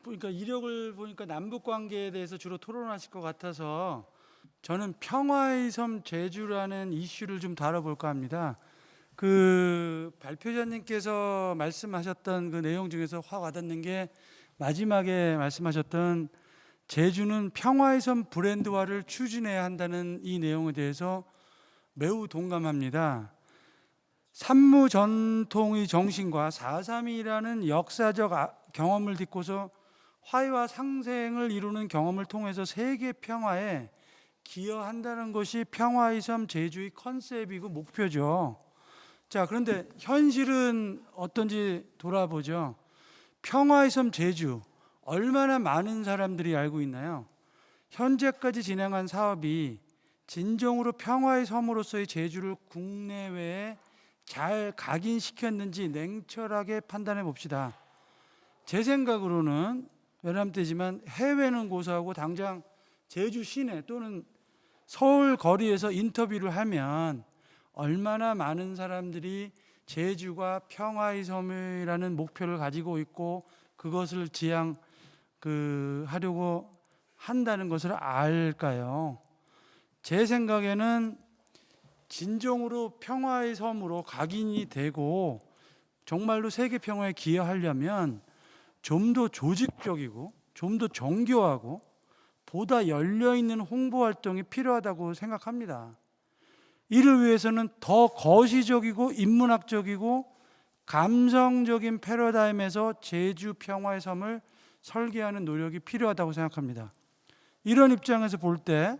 보니까 이력을 보니까 남북 관계에 대해서 주로 토론하실 것 같아서 저는 평화의 섬 제주라는 이슈를 좀 다뤄볼까 합니다. 그 발표자님께서 말씀하셨던 그 내용 중에서 확 와닿는 게 마지막에 말씀하셨던 제주는 평화의 섬 브랜드화를 추진해야 한다는 이 내용에 대해서 매우 동감합니다. 산무 전통의 정신과 4.3이라는 역사적 경험을 딛고서 화해와 상생을 이루는 경험을 통해서 세계 평화에 기여한다는 것이 평화의 섬 제주의 컨셉이고 목표죠. 자, 그런데 현실은 어떤지 돌아보죠. 평화의 섬 제주, 얼마나 많은 사람들이 알고 있나요? 현재까지 진행한 사업이 진정으로 평화의 섬으로서의 제주를 국내외에 잘 각인시켰는지 냉철하게 판단해 봅시다. 제 생각으로는 외람되지만 해외는 고사하고 당장 제주 시내 또는 서울 거리에서 인터뷰를 하면 얼마나 많은 사람들이 제주가 평화의 섬이라는 목표를 가지고 있고 그것을 하려고 한다는 것을 알까요? 제 생각에는 진정으로 평화의 섬으로 각인이 되고 정말로 세계 평화에 기여하려면 좀 더 조직적이고 좀 더 정교하고 보다 열려있는 홍보 활동이 필요하다고 생각합니다. 이를 위해서는 더 거시적이고 인문학적이고 감성적인 패러다임에서 제주 평화의 섬을 설계하는 노력이 필요하다고 생각합니다. 이런 입장에서 볼 때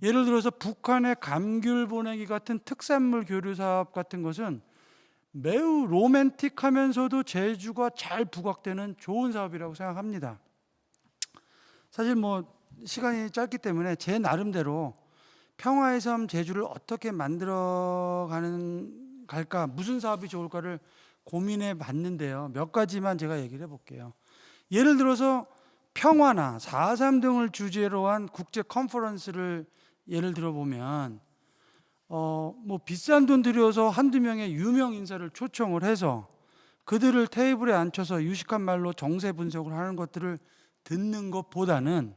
예를 들어서 북한의 감귤 보내기 같은 특산물 교류 사업 같은 것은 매우 로맨틱하면서도 제주가 잘 부각되는 좋은 사업이라고 생각합니다. 사실 시간이 짧기 때문에 제 나름대로 평화의 섬 제주를 어떻게 갈까, 무슨 사업이 좋을까를 고민해 봤는데요. 몇 가지만 제가 얘기를 해볼게요. 예를 들어서 평화나 4.3 등을 주제로 한 국제 컨퍼런스를 예를 들어보면 비싼 돈 들여서 한두 명의 유명 인사를 초청을 해서 그들을 테이블에 앉혀서 유식한 말로 정세 분석을 하는 것들을 듣는 것보다는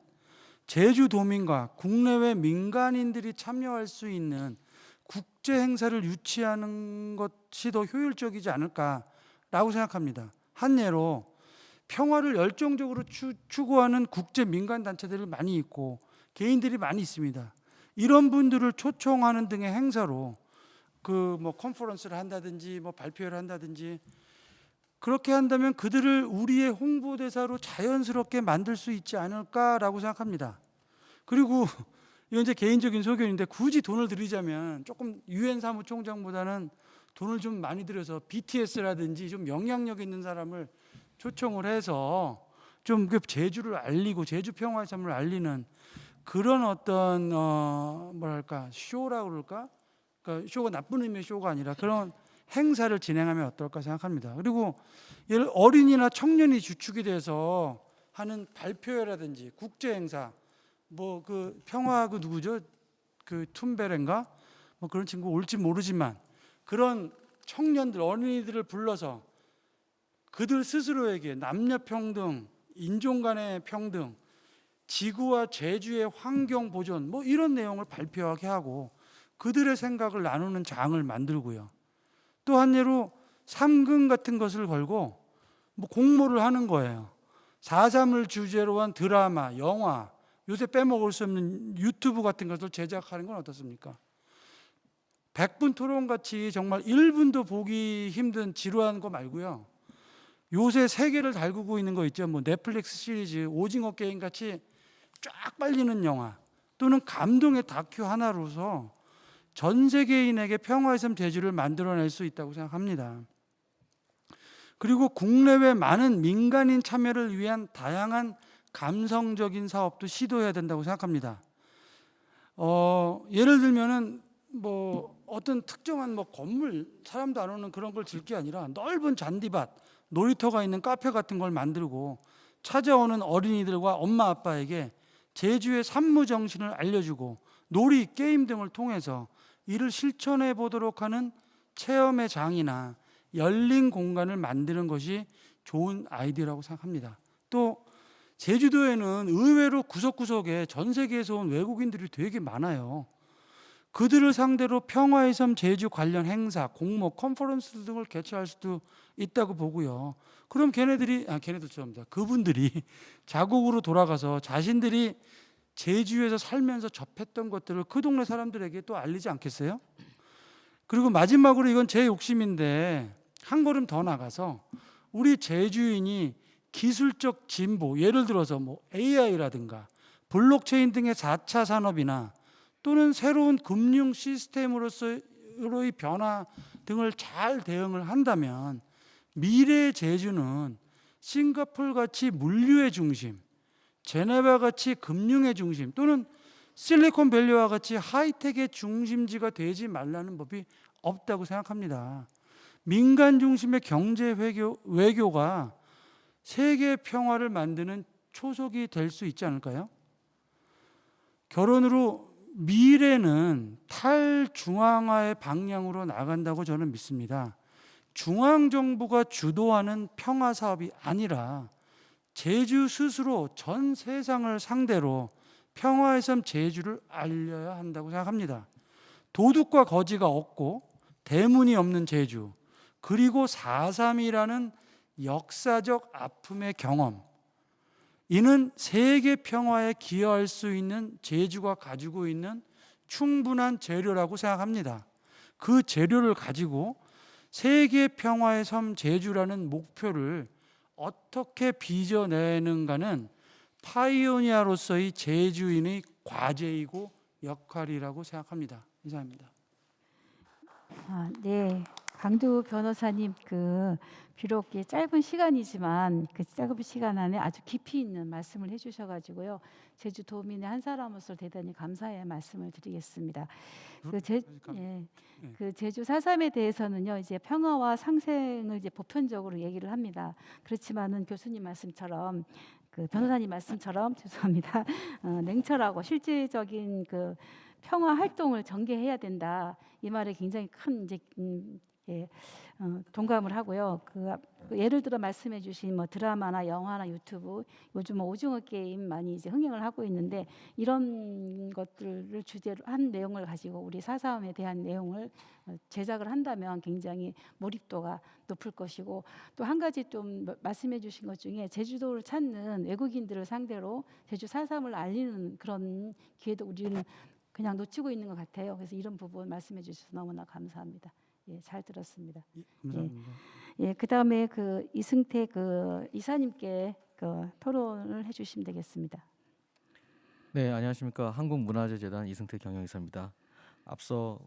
제주도민과 국내외 민간인들이 참여할 수 있는 국제 행사를 유치하는 것이 더 효율적이지 않을까라고 생각합니다. 한 예로 평화를 열정적으로 추구하는 국제 민간 단체들이 많이 있고 개인들이 많이 있습니다. 이런 분들을 초청하는 등의 행사로 컨퍼런스를 한다든지 발표를 한다든지 그렇게 한다면 그들을 우리의 홍보대사로 자연스럽게 만들 수 있지 않을까라고 생각합니다. 그리고 이건 제 개인적인 소견인데 굳이 돈을 들이자면 조금 유엔 사무총장보다는 돈을 좀 많이 들여서 BTS라든지 좀 영향력 있는 사람을 초청을 해서 좀 제주를 알리고 제주 평화의 섬을 알리는 그런 어떤 쇼라고 그럴까? 그러니까 쇼가 나쁜 의미의 쇼가 아니라 그런 행사를 진행하면 어떨까 생각합니다. 그리고 어린이나 청년이 주축이 돼서 하는 발표회라든지 국제 행사, 평화 누구죠? 툰베렌가? 그런 친구 올지 모르지만 그런 청년들, 어린이들을 불러서 그들 스스로에게 남녀 평등, 인종 간의 평등, 지구와 제주의 환경 보존 이런 내용을 발표하게 하고 그들의 생각을 나누는 장을 만들고요. 또 한 예로 3금 같은 것을 걸고 공모를 하는 거예요. 4.3을 주제로 한 드라마, 영화, 요새 빼먹을 수 없는 유튜브 같은 것을 제작하는 건 어떻습니까? 100분 토론같이 정말 1분도 보기 힘든 지루한 거 말고요. 요새 세계를 달구고 있는 거 있죠. 넷플릭스 시리즈, 오징어 게임 같이 쫙 빨리는 영화 또는 감동의 다큐 하나로서 전 세계인에게 평화의 섬 제주를 만들어낼 수 있다고 생각합니다. 그리고 국내외 많은 민간인 참여를 위한 다양한 감성적인 사업도 시도해야 된다고 생각합니다. 예를 들면은 어떤 특정한 건물, 사람도 안 오는 그런 걸 질 게 아니라 넓은 잔디밭, 놀이터가 있는 카페 같은 걸 만들고 찾아오는 어린이들과 엄마 아빠에게 제주의 산무 정신을 알려주고 놀이, 게임 등을 통해서 이를 실천해 보도록 하는 체험의 장이나 열린 공간을 만드는 것이 좋은 아이디어라고 생각합니다. 또 제주도에는 의외로 구석구석에 전 세계에서 온 외국인들이 되게 많아요. 그들을 상대로 평화의 섬 제주 관련 행사, 공모, 컨퍼런스 등을 개최할 수도 있다고 보고요. 그럼 그분들이 자국으로 돌아가서 자신들이 제주에서 살면서 접했던 것들을 그 동네 사람들에게 또 알리지 않겠어요? 그리고 마지막으로 이건 제 욕심인데 한 걸음 더 나가서 우리 제주인이 기술적 진보, 예를 들어서 뭐 AI라든가 블록체인 등의 4차 산업이나 또는 새로운 금융 시스템으로서의 변화 등을 잘 대응을 한다면 미래의 제주는 싱가포르 같이 물류의 중심, 제네바 같이 금융의 중심 또는 실리콘밸리와 같이 하이텍의 중심지가 되지 말라는 법이 없다고 생각합니다. 민간 중심의 경제 외교가 세계 평화를 만드는 초석이 될 수 있지 않을까요? 결론으로 미래는 탈중앙화의 방향으로 나간다고 저는 믿습니다. 중앙정부가 주도하는 평화 사업이 아니라 제주 스스로 전 세상을 상대로 평화의 섬 제주를 알려야 한다고 생각합니다. 도둑과 거지가 없고 대문이 없는 제주, 그리고 4.3이라는 역사적 아픔의 경험, 이는 세계 평화에 기여할 수 있는 제주가 가지고 있는 충분한 재료라고 생각합니다. 그 재료를 가지고 세계 평화의 섬 제주라는 목표를 어떻게 빚어내는가는 파이오니아로서의 제주인의 과제이고 역할이라고 생각합니다. 이상입니다. 네, 강두 변호사님 비록 이게 짧은 시간이지만 그 짧은 시간 안에 아주 깊이 있는 말씀을 해주셔가지고요, 제주 도민의 한 사람으로서 대단히 감사의 말씀을 드리겠습니다. 그 제주 4.3에 대해서는요, 이제 평화와 상생을 이제 보편적으로 얘기를 합니다. 그렇지만은 교수님 말씀처럼 변호사님 말씀처럼 죄송합니다. 냉철하고 실질적인 평화 활동을 전개해야 된다. 이 말에 굉장히 큰 이제 동감을 하고요. 예를 들어 말씀해주신 뭐 드라마나 영화나 유튜브, 요즘 뭐 오징어 게임 많이 이제 흥행을 하고 있는데, 이런 것들을 주제로 한 내용을 가지고 우리 4.3에 대한 내용을 제작을 한다면 굉장히 몰입도가 높을 것이고, 또 한 가지 좀 말씀해주신 것 중에 제주도를 찾는 외국인들을 상대로 제주 4.3을 알리는 그런 기회도 우리는 그냥 놓치고 있는 것 같아요. 그래서 이런 부분 말씀해 주셔서 너무나 감사합니다. 예, 잘 들었습니다. 감사합니다. 예, 그다음에 이승태 이사님께 토론을 해주시면 되겠습니다. 네, 안녕하십니까. 한국문화재재단 이승태 경영이사입니다. 앞서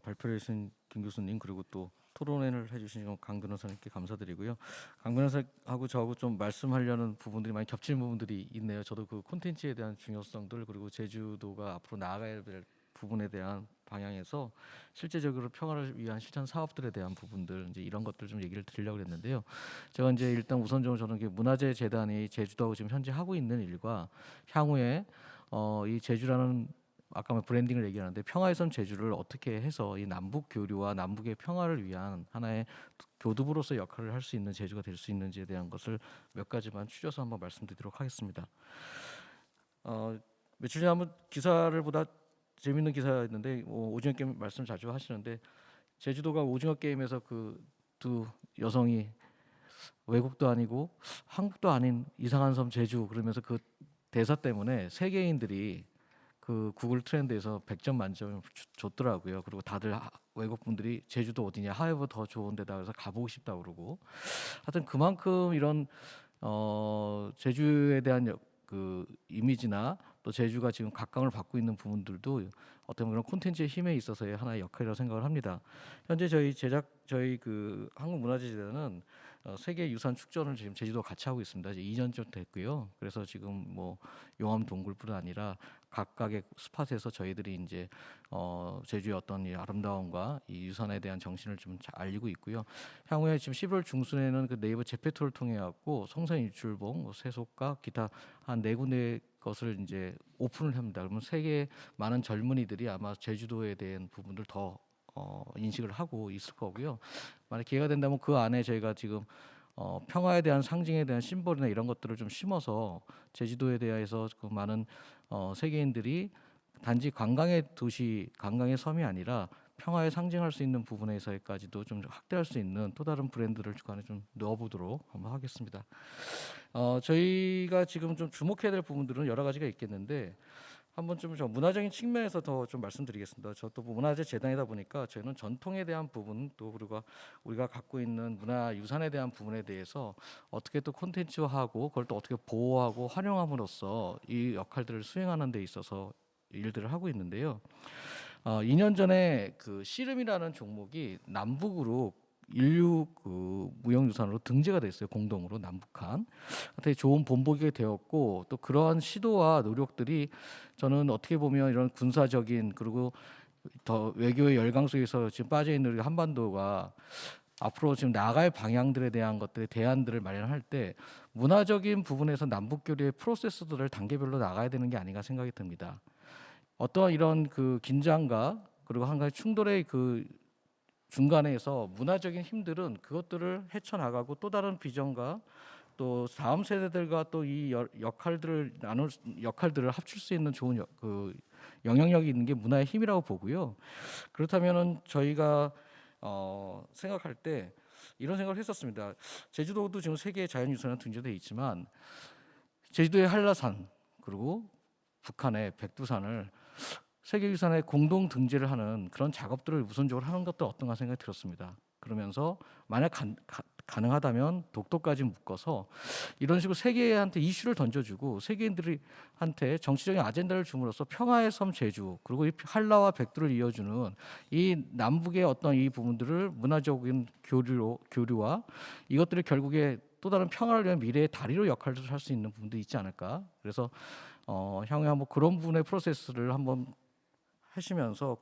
발표를 해주신 김 교수님, 그리고 또 토론회를 해주신 강 변호사님께 감사드리고요. 강 변호사하고 저하고 좀 말씀하려는 부분들이 많이 겹치는 부분들이 있네요. 저도 콘텐츠에 대한 중요성들, 그리고 제주도가 앞으로 나아가야 될 부분에 대한 방향에서 실제적으로 평화를 위한 실천 사업들에 대한 부분들, 이제 이런 것들 좀 얘기를 드리려고 했는데요. 제가 이제 일단 우선적으로 저는 문화재 재단이 제주도하고 지금 현재 하고 있는 일과 향후에 이 제주라는 아까 브랜딩을 얘기하는데 평화의 섬 제주를 어떻게 해서 이 남북 교류와 남북의 평화를 위한 하나의 교두보로서 역할을 할 수 있는 제주가 될 수 있는지에 대한 것을 몇 가지만 추려서 한번 말씀드리도록 하겠습니다. 며칠 전에 한번 기사를 보다 재밌는 기사였는데, 오징어 게임 말씀 자주 하시는데, 제주도가 오징어 게임에서 두 여성이 외국도 아니고 한국도 아닌 이상한 섬 제주 그러면서 대사 때문에 세계인들이 구글 트렌드에서 100점 만점을 줬더라고요. 그리고 다들 외국 분들이 제주도 어디냐, 하여브 더 좋은 데다 그래서 가보고 싶다 그러고, 하여튼 그만큼 이런 제주에 대한 이미지나 또 제주가 지금 각광을 받고 있는 부분들도 어떤 그런 콘텐츠의 힘에 있어서의 하나의 역할이라고 생각을 합니다. 현재 저희 한국문화재재단은 세계 유산 축전을 지금 제주도 같이 하고 있습니다. 이제 2년쯤 됐고요. 그래서 지금 용암 동굴뿐 아니라 각각의 스팟에서 저희들이 이제 제주의 어떤 이 아름다움과 이 유산에 대한 정신을 좀 잘 알리고 있고요. 향후에 지금 11월 중순에는 네이버 제페토를 통해 갖고 성산일출봉, 세속가, 기타 한 4군데 것을 이제 오픈을 합니다. 그러면 세계 많은 젊은이들이 아마 제주도에 대한 부분들 더 인식을 하고 있을 거고요. 만약 기회가 된다면 그 안에 저희가 지금 평화에 대한 상징에 대한 심볼이나 이런 것들을 좀 심어서 제주도에 대해서 많은 세계인들이 단지 관광의 도시, 관광의 섬이 아니라 평화에 상징할 수 있는 부분에서까지도 좀 확대할 수 있는 또 다른 브랜드를 주관에 좀 넣어보도록 한번 하겠습니다. 저희가 지금 좀 주목해야 될 부분들은 여러 가지가 있겠는데, 한번 좀 저 문화적인 측면에서 더 좀 말씀드리겠습니다. 저도 뭐 문화재 재단이다 보니까 저희는 전통에 대한 부분 또 그리고 우리가 갖고 있는 문화 유산에 대한 부분에 대해서 어떻게 또 콘텐츠화하고 그걸 또 어떻게 보호하고 활용함으로써 이 역할들을 수행하는 데 있어서 일들을 하고 있는데요. 2년 전에 그 씨름이라는 종목이 남북으로 인류 그 무형유산으로 등재가 됐어요. 공동으로 남북한. 되게 좋은 본보기가 되었고 또 그러한 시도와 노력들이 저는 어떻게 보면 이런 군사적인 그리고 더 외교의 열강 속에서 지금 빠져 있는 우리 한반도가 앞으로 지금 나갈 방향들에 대한 것들의 대안들을 마련할 때 문화적인 부분에서 남북 교류의 프로세스들을 단계별로 나가야 되는 게 아닌가 생각이 듭니다. 어떠한 이런 그 긴장과 그리고 한 가지 충돌의 그 중간에서 문화적인 힘들은 그것들을 헤쳐나가고 또 다른 비전과 또 다음 세대들과 또 이 역할들을 합칠 수 있는 좋은 그 영향력이 있는 게 문화의 힘이라고 보고요. 그렇다면은 저희가 생각할 때 이런 생각을 했었습니다. 제주도도 지금 세계 자연유산에 등재돼 있지만 제주도의 한라산 그리고 북한의 백두산을 세계유산에 공동 등재를 하는 그런 작업들을 우선적으로 하는 것도 어떤가 생각이 들었습니다. 그러면서 만약 가능하다면 독도까지 묶어서 이런 식으로 세계한테 이슈를 던져주고 세계인들한테 정치적인 아젠다를 줌으로써 평화의 섬 제주 그리고 이 한라와 백두를 이어주는 이 남북의 어떤 이 부분들을 문화적인 교류와 이것들이 결국에 또 다른 평화를 위한 미래의 다리로 역할을 할 수 있는 부분도 있지 않을까. 그래서 향후에 한번 그런 부분의 프로세스를 한번 하시면서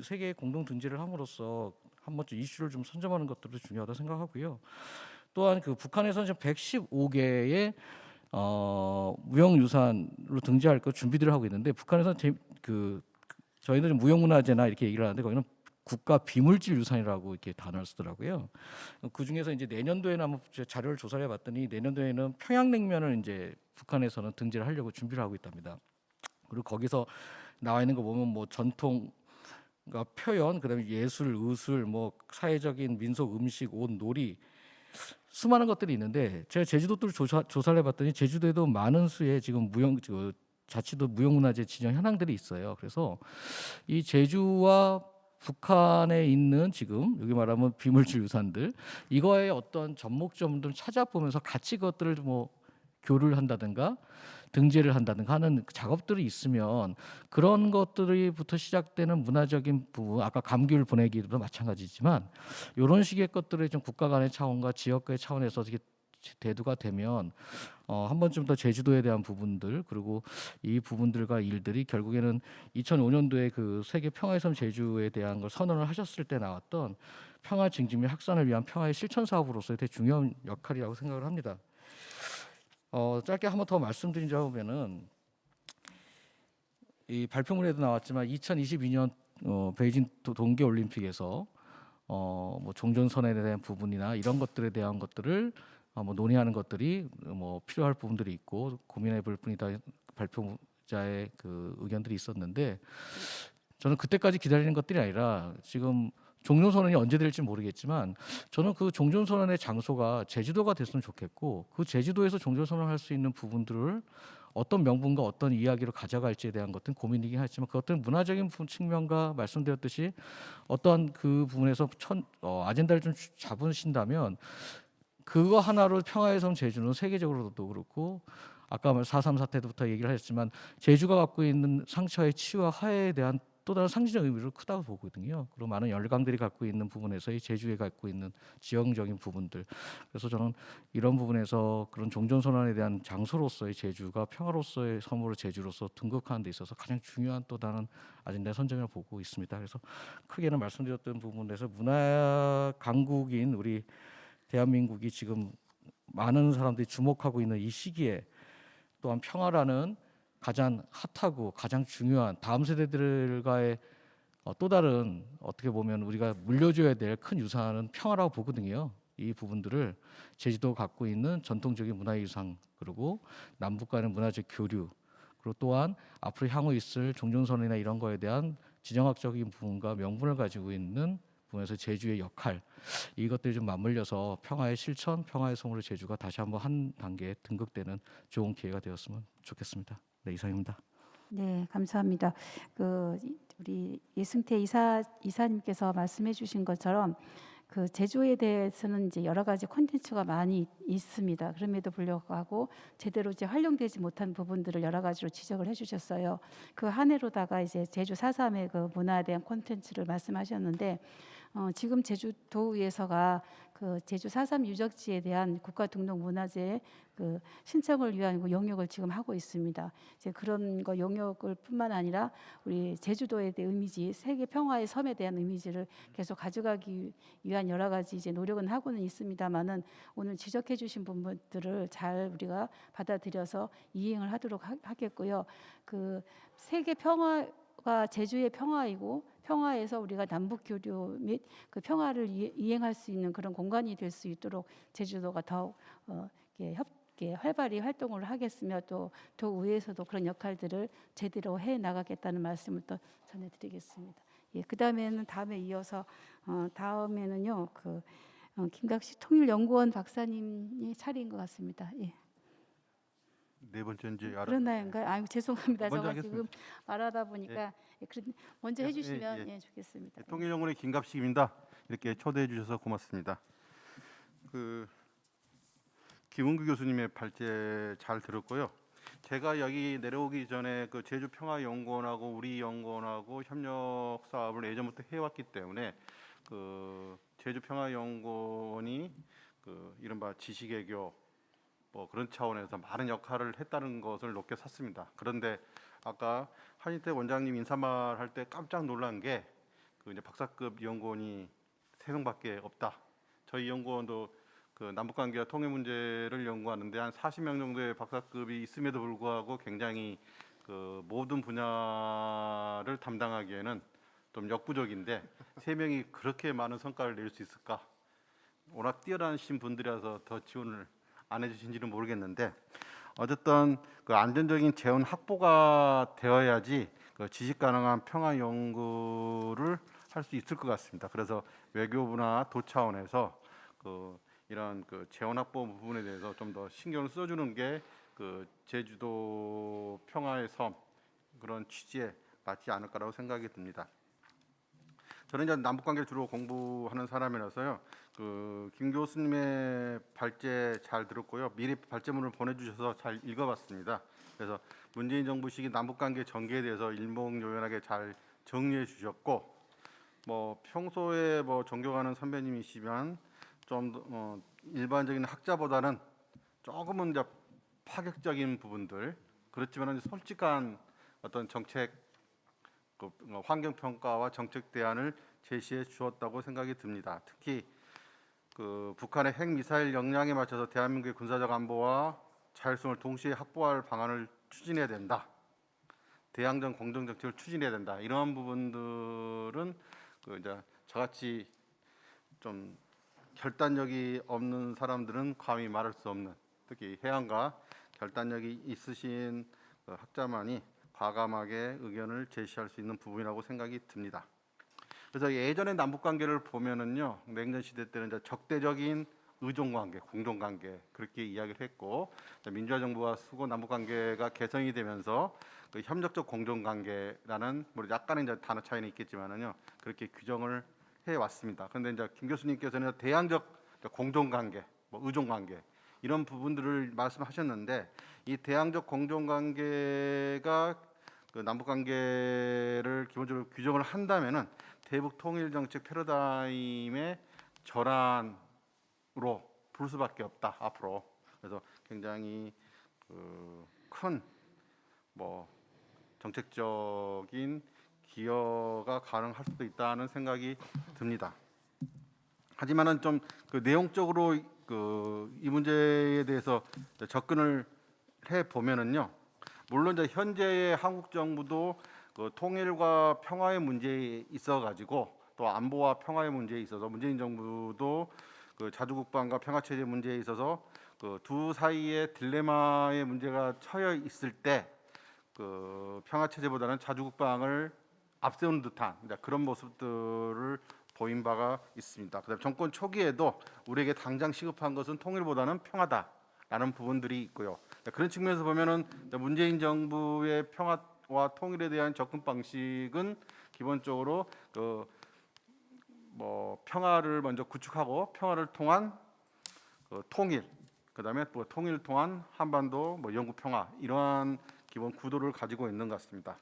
세계의 공동 등재를 함으로써 한 번쯤 이슈를 좀 선점하는 것들도 중요하다고 생각하고요. 또한 그 북한에서는 지금 115개의 무형유산으로 등재할 거 준비들을 하고 있는데 북한에서는 저희는 무형문화재나 이렇게 얘기를 하는데 거기는 국가 비물질 유산이라고 이렇게 단어를 쓰더라고요. 그 중에서 이제 내년도에는 한번 자료를 조사를 해봤더니 내년도에는 평양냉면을 이제 북한에서는 등재를 하려고 준비를 하고 있답니다. 그리고 거기서 나와 있는 거 보면 뭐 전통 표현, 그다음에 예술, 의술, 뭐 사회적인 민속 음식, 옷, 놀이 수많은 것들이 있는데 제가 제주도를 조사를 해봤더니 제주도에도 많은 수의 지금 자치도 무형문화재 지정 현황들이 있어요. 그래서 이 제주와 북한에 있는 지금 여기 말하면 비물질 유산들 이거의 어떤 접목점들을 찾아보면서 같이 그것들을 뭐 교류를 한다든가 등재를 한다든가 하는 작업들이 있으면 그런 것들이부터 시작되는 문화적인 부분 아까 감귤 보내기도 마찬가지지만 이런 식의 것들을 좀 국가 간의 차원과 지역 간의 차원에서 어떻게 대두가 되면 한 번쯤 더 제주도에 대한 부분들 그리고 이 부분들과 일들이 결국에는 2005년도에 그 세계 평화의 섬 제주에 대한 걸 선언을 하셨을 때 나왔던 평화 증진 및 확산을 위한 평화의 실천 사업으로서의 되게 중요한 역할이라고 생각을 합니다. 짧게 한번 더 말씀드리자면은 이 발표문에도 나왔지만 2022년 베이징 동계올림픽에서 뭐 종전선언에 대한 부분이나 이런 것들에 대한 것들을 뭐 논의하는 것들이 뭐 필요할 부분들이 있고 고민해볼 뿐이다 발표자의 그 의견들이 있었는데 저는 그때까지 기다리는 것들이 아니라 지금 종전선언이 언제 될지 모르겠지만 저는 그 종전선언의 장소가 제주도가 됐으면 좋겠고 그 제주도에서 종전선언을 할 수 있는 부분들을 어떤 명분과 어떤 이야기로 가져갈지에 대한 것들은 고민이긴 하지만 그것들은 문화적인 측면과 말씀드렸듯이 어떠한 그 부분에서 아젠다를 좀 잡으신다면 그거 하나로 평화의 섬 제주는 세계적으로도 그렇고 아까 4.3 사태 때부터 얘기를 하셨지만 제주가 갖고 있는 상처의 치유와 화해에 대한 또 다른 상징적 의미를 크다고 보거든요. 그리고 많은 열강들이 갖고 있는 부분에서의 제주에 갖고 있는 지형적인 부분들. 그래서 저는 이런 부분에서 그런 종전선언에 대한 장소로서의 제주가 평화로서의 섬으로 제주로서 등극하는 데 있어서 가장 중요한 또 다른 아젠다 선점이라고 보고 있습니다. 그래서 크게는 말씀드렸던 부분에서 문화 강국인 우리 대한민국이 지금 많은 사람들이 주목하고 있는 이 시기에 또한 평화라는 가장 핫하고 가장 중요한 다음 세대들과의 또 다른 어떻게 보면 우리가 물려줘야 될 큰 유산은 평화라고 보거든요. 이 부분들을 제주도가 갖고 있는 전통적인 문화유산 그리고 남북 간의 문화적 교류 그리고 또한 앞으로 향후 있을 종전선언이나 이런 거에 대한 지정학적인 부분과 명분을 가지고 있는 부분에서 제주의 역할 이것들이 좀 맞물려서 평화의 실천, 평화의 섬으로 제주가 다시 한번 한 단계 등극되는 좋은 기회가 되었으면 좋겠습니다. 네, 이상입니다. 네, 감사합니다. 우리 예승태 이사님께서 말씀해 주신 것처럼 그 제주에 대해서는 이제 여러 가지 콘텐츠가 많이 있습니다. 그럼에도 불구하고 제대로 이제 활용되지 못한 부분들을 여러 가지로 지적을 해주셨어요. 그 한 해로다가 이제 제주 4.3의 그 문화에 대한 콘텐츠를 말씀하셨는데 지금 제주도의회서가 그 제주 4.3 유적지에 대한 국가등록문화재 그 신청을 위한 그 용역을 지금 하고 있습니다. 이제 그런 거 용역을 뿐만 아니라 우리 제주도에 대한 이미지, 세계 평화의 섬에 대한 이미지를 계속 가져가기 위한 여러 가지 이제 노력은 하고는 있습니다만은 오늘 지적해주신 부분들을 잘 우리가 받아들여서 이행을 하도록 하겠고요. 그 세계 평화가 제주의 평화이고 평화에서 우리가 남북 교류 및 그 평화를 이행할 수 있는 그런 공간이 될 수 있도록 제주도가 더욱 이렇게 활발히 활동을 하겠으며 또 도의회에서도 그런 역할들을 제대로 해 나가겠다는 말씀을 또 전해드리겠습니다. 예, 그다음에는 다음에 이어서 다음에는요 김각식 통일연구원 박사님이 차례인 것 같습니다. 예. 네 번째인지 그러나요? 아유 죄송합니다. 먼저 제가 하겠습니다. 지금 말하다 보니까 먼저 해주시면 예, 좋겠습니다. 통일연구원의 김갑식입니다. 이렇게 초대해 주셔서 고맙습니다. 그 김은규 교수님의 발제 잘 들었고요. 제가 여기 내려오기 전에 그 제주평화연구원하고 우리 연구원하고 협력 사업을 예전부터 해왔기 때문에 그 제주평화연구원이 그 이른바 지식애교 뭐 그런 차원에서 많은 역할을 했다는 것을 높게 샀습니다. 그런데 아까 한인태 원장님 인사말 할 때 깜짝 놀란 게 그 이제 박사급 연구원이 3명밖에 없다. 저희 연구원도 그 남북관계와 통일 문제를 연구하는데 한 40명 정도의 박사급이 있음에도 불구하고 굉장히 그 모든 분야를 담당하기에는 좀 역부족인데 3명이 그렇게 많은 성과를 낼 수 있을까? 워낙 뛰어나신 분들이라서 더 지원을 안 해주신지는 모르겠는데 어쨌든 그 안전적인 재원 확보가 되어야지 그 지식 가능한 평화 연구를 할 수 있을 것 같습니다. 그래서 외교부나 도 차원에서 그 이런 그 재원 확보 부분에 대해서 좀 더 신경을 써주는 게 그 제주도 평화의 섬 그런 취지에 맞지 않을까라고 생각이 듭니다. 저는 이제 남북 관계를 주로 공부하는 사람이라서요. 그 김 교수님의 발제 잘 들었고요. 미리 발제문을 보내주셔서 잘 읽어봤습니다. 그래서 문재인 정부 시기 남북 관계 전개에 대해서 일목요연하게 잘 정리해 주셨고, 뭐 평소에 뭐 존경하는 선배님이시면 좀 일반적인 학자보다는 조금은 이제 파격적인 부분들, 그렇지만 솔직한 어떤 정책 그 환경 평가와 정책 대안을 제시해 주었다고 생각이 듭니다. 특히 그 북한의 핵 미사일 역량에 맞춰서 대한민국의 군사적 안보와 자율성을 동시에 확보할 방안을 추진해야 된다. 대양전 공정 정책을 추진해야 된다. 이러한 부분들은 그 이제 저같이 좀 결단력이 없는 사람들은 감히 말할 수 없는, 특히 해안가 결단력이 있으신 그 학자만이 과감하게 의견을 제시할 수 있는 부분이라고 생각이 듭니다. 그래서 예전의 남북 관계를 보면은요, 냉전 시대 때는 이제 적대적인 의존 관계, 공존 관계 그렇게 이야기를 했고, 민주화 정부와 수고 남북 관계가 개성이 되면서 그 협력적 공존 관계라는 뭐 약간의 이제 단어 차이는 있겠지만은요, 그렇게 규정을 해 왔습니다. 그런데 이제 김 교수님께서는 대항적 공존 관계, 뭐 의존 관계 이런 부분들을 말씀하셨는데, 이 대항적 공존 관계가 그 남북 관계를 기본적으로 규정을 한다면은 대북 통일 정책 패러다임의 전환으로 볼 수밖에 없다 앞으로. 그래서 굉장히 큰 뭐 정책적인 기여가 가능할 수도 있다는 생각이 듭니다. 하지만은 좀 그 내용적으로 이 문제에 대해서 접근을 해 보면은요, 물론 이제 현재의 한국 정부도 그 통일과 평화의 문제에 있어 가지고 또 안보와 평화의 문제에 있어서 문재인 정부도 그 자주국방과 평화 체제 문제에 있어서 그 두 사이의 딜레마의 문제가 처해 있을 때 그 평화 체제보다는 자주국방을 앞세우는 듯한 그런 모습들을 보인 바가 있습니다. 그다음 정권 초기에도 우리에게 당장 시급한 것은 통일보다는 평화다라는 부분들이 있고요. 그런 측면에서 보면은 문재인 정부의 평화 안보와 통일에 대한 접근 방식은 기본적으로 평화를 먼저 구축하고 평화를 통한 통일, 그다음에 또 통일을 통한 한반도 영구 평화, 이러한 기본 구도를 가지고 있는 것 같습니다.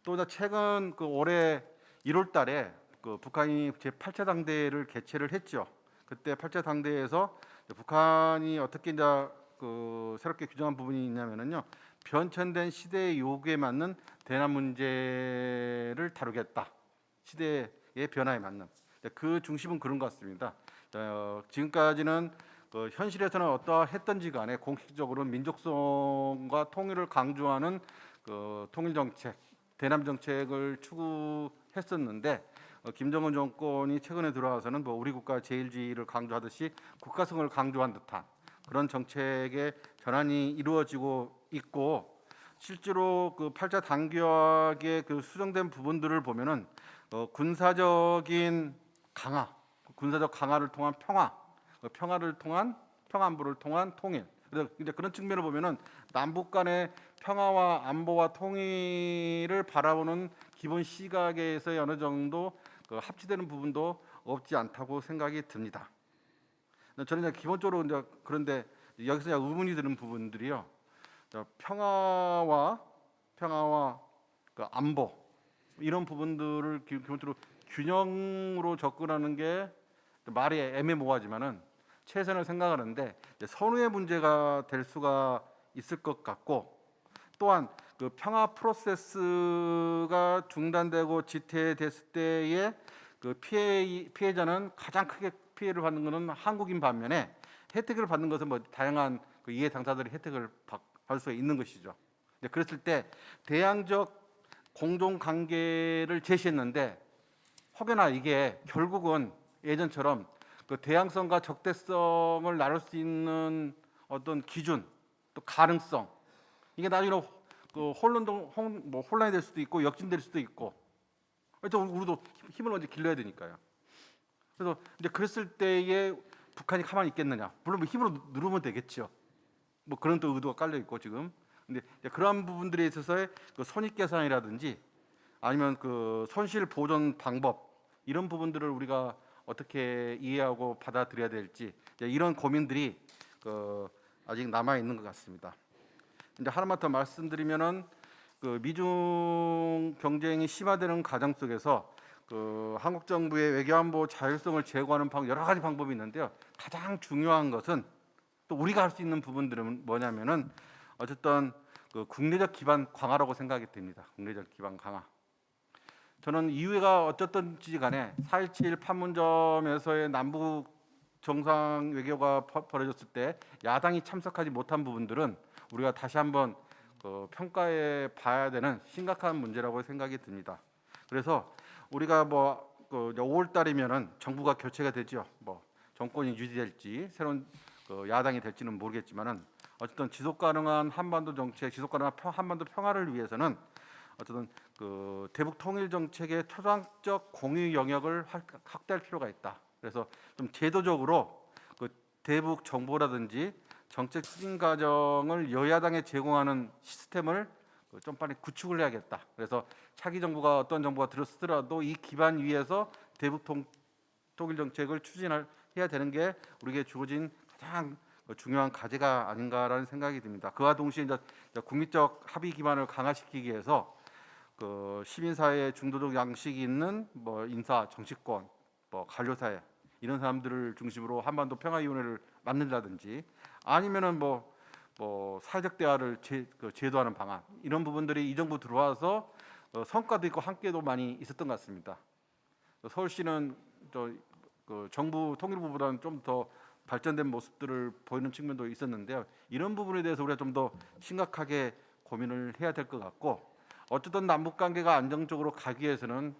또 최근 올해 1월달에 북한이 제8차 당대회를 개최를 했죠. 그때 8차 당대회에서 북한이 어떻게 이제 새롭게 규정한 부분이 있냐면은요, 변천된 시대의 요구에 맞는 대남 문제를 다루겠다. 시대의 변화에 맞는, 그 중심은 그런 것 같습니다. 지금까지는 현실에서는 어떠했던지 간에 공식적으로 민족성과 통일을 강조하는 통일 정책, 대남 정책을 추구했었는데, 김정은 정권이 최근에 들어와서는 우리 국가 제일주의를 강조하듯이 국가성을 강조한 듯한 그런 정책의 전환이 이루어지고 있고, 실제로 8차 당규학의 수정된 부분들을 보면은 군사적인 강화, 군사적 강화를 통한 평화, 평화를 통한 평안부를 통한 통일. 그래서 이제 그런 측면을 보면은 남북 간의 평화와 안보와 통일을 바라보는 기본 시각에서의 어느 정도 합치되는 부분도 없지 않다고 생각이 듭니다. 저는 이제 기본적으로 이제 그런데 여기서 의문이 드는 부분들이요. 평화와 안보, 이런 부분들을 기본적으로 균형으로 접근하는 게 말이 애매모호하지만은 최선을 생각하는데 선후의 문제가 될 수가 있을 것 같고, 또한 평화 프로세스가 중단되고 지체됐을 때의 피해자는 가장 크게 피해를 받는 것은 한국인 반면에 혜택을 받는 것은 다양한 이해 당사자들이 혜택을 받을 수 있는 것이죠. 그랬을 때 대양적 공동 관계를 제시했는데, 혹여나 이게 결국은 예전처럼 대양성과 적대성을 나눌 수 있는 어떤 기준, 또 가능성, 이게 나중에 혼란이 될 수도 있고 역진될 수도 있고, 우리도 힘을 먼저 길러야 되니까요. 그래서 이제 그랬을 때에 북한이 가만히 있겠느냐? 물론 힘으로 누르면 되겠죠. 그런 또 의도가 깔려 있고 지금. 근데 그러한 부분들에 있어서의 손익 계산이라든지 아니면 손실 보전 방법, 이런 부분들을 우리가 어떻게 이해하고 받아들여야 될지, 이런 고민들이 아직 남아 있는 것 같습니다. 이제 하나만 더 말씀드리면은 미중 경쟁이 심화되는 과정 속에서 한국 정부의 외교안보 자율성을 제고하는 여러 가지 방법이 있는데요. 가장 중요한 것은 또 우리가 할 수 있는 부분들은 뭐냐면은 어쨌든 국내적 기반 강화라고 생각이 됩니다. 국내적 기반 강화. 저는 이유가 어쨌든지 간에 4.17 판문점에서의 남북 정상 외교가 벌어졌을 때 야당이 참석하지 못한 부분들은 우리가 다시 한번 평가해 봐야 되는 심각한 문제라고 생각이 듭니다. 그래서 우리가 5월 달이면은 정부가 교체가 되죠. 정권이 유지될지 새로운 야당이 될지는 모르겠지만은 어쨌든 지속 가능한 한반도 정책, 지속 가능한 한반도 평화를 위해서는 어쨌든 대북 통일 정책의 초당적 공유 영역을 확대할 필요가 있다. 그래서 좀 제도적으로 대북 정보라든지 정책 추진 과정을 여야당에 제공하는 시스템을 좀 빨리 구축을 해야겠다. 그래서 차기 정부가 어떤 정부가 들었더라도 이 기반 위에서 대북 통일 정책을 추진해야 되는 게 우리에게 주어진 가장 중요한 과제가 아닌가라는 생각이 듭니다. 그와 동시에 이제 국민적 합의 기반을 강화시키기 위해서 시민사회 중도적 양식이 있는 인사, 정치권, 관료사회, 이런 사람들을 중심으로 한반도 평화위원회를 만든다든지, 아니면은 사회적 대화를 제도하는 방안, 이런 부분들이 이 정부 들어와서 성과도 있고 함께도 많이 있었던 것 같습니다. 서울시는 정부 통일부보다는 좀 더 발전된 모습들을 보이는 측면도 있었는데요. 이런 부분에 대해서 우리가 좀 더 심각하게 고민을 해야 될 것 같고, 어쨌든 남북 관계가 안정적으로 가기 위해서는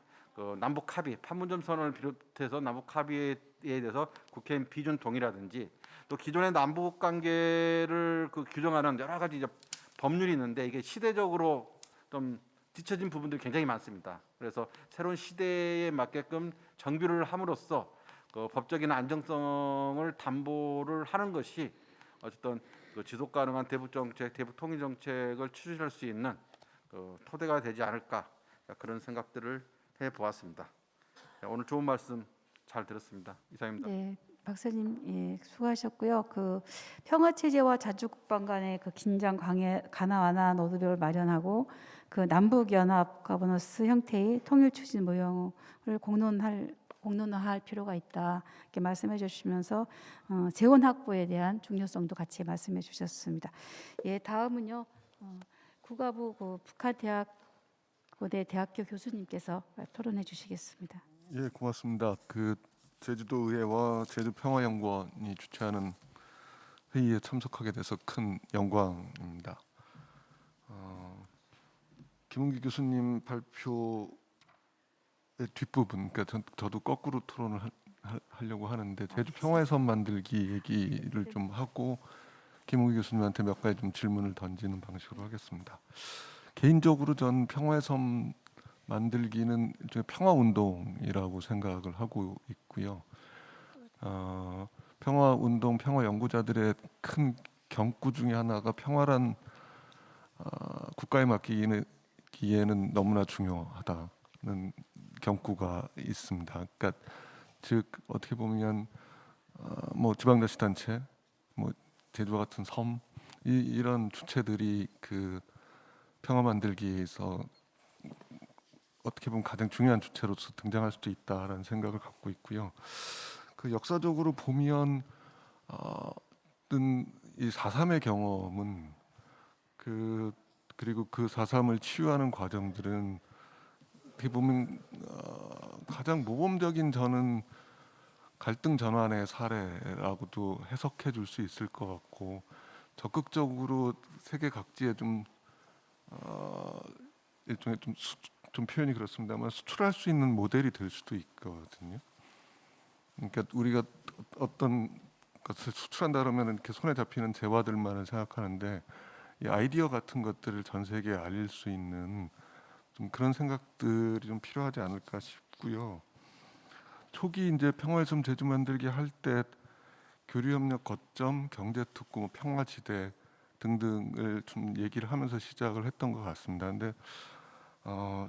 남북 합의, 판문점 선언을 비롯해서 남북 합의에 대해서 국회 비준 동의라든지, 또 기존의 남북 관계를 규정하는 여러 가지 법률이 있는데 이게 시대적으로 좀 뒤처진 부분들이 굉장히 많습니다. 그래서 새로운 시대에 맞게끔 정비를 함으로써 법적인 안정성을 담보를 하는 것이 어쨌든 지속 가능한 대북 정책, 대북 통일 정책을 추진할 수 있는 토대가 되지 않을까 그런 생각들을 해보았습니다. 오늘 좋은 말씀 잘 들었습니다. 이상입니다. 네, 박사님 예, 수고하셨고요. 그 평화 체제와 자주 국방 간의 그 긴장 강화 완화 노드벽을 마련하고 그 남북 연합 거버넌스 형태의 통일 추진 모형을 공론화할 필요가 있다 이렇게 말씀해 주시면서 재원 확보에 대한 중요성도 같이 말씀해 주셨습니다. 예, 다음은요 국가부 그 북한대학 고대 대학교 교수님께서 토론해 주시겠습니다. 예, 고맙습니다. 그 제주도 의회와 제주평화연구원이 주최하는 회의에 참석하게 돼서 큰 영광입니다. 김은기 교수님 발표의 뒷부분, 그러니까 저도 거꾸로 토론을 하려고 하는데 제주 평화의 섬 만들기 얘기를 좀 하고 김은기 교수님한테 몇 가지 좀 질문을 던지는 방식으로 하겠습니다. 개인적으로 전 평화의 섬 만들기는 일종의 평화 운동이라고 생각을 하고 있고요. 평화 운동, 평화 연구자들의 큰 경구 중에 하나가 평화란 국가에 맡기기에는 너무나 중요하다는 경구가 있습니다. 그러니까 즉 어떻게 보면 뭐 지방자치단체, 뭐 제주와 같은 섬 이런 주체들이 그 평화 만들기에서 어떻게 보면 가장 중요한 주체로서 등장할 수도 있다라는 생각을 갖고 있고요. 그 역사적으로 보면 이 4.3의 경험은 그리고 그 4.3을 치유하는 과정들은 어떻게 보면 가장 모범적인 저는 갈등 전환의 사례라고도 해석해 줄 수 있을 것 같고 적극적으로 세계 각지에 좀 일종의 좀 표현이 그렇습니다만 수출할 수 있는 모델이 될 수도 있거든요. 그러니까 우리가 어떤 것을 수출한다 그러면 이렇게 손에 잡히는 재화들만을 생각하는데 이 아이디어 같은 것들을 전 세계에 알릴 수 있는 좀 그런 생각들이 좀 필요하지 않을까 싶고요. 초기 이제 평화의 섬 제주 만들기 할 때 교류협력 거점, 경제특구, 뭐 평화지대 등등을 좀 얘기를 하면서 시작을 했던 것 같습니다. 근데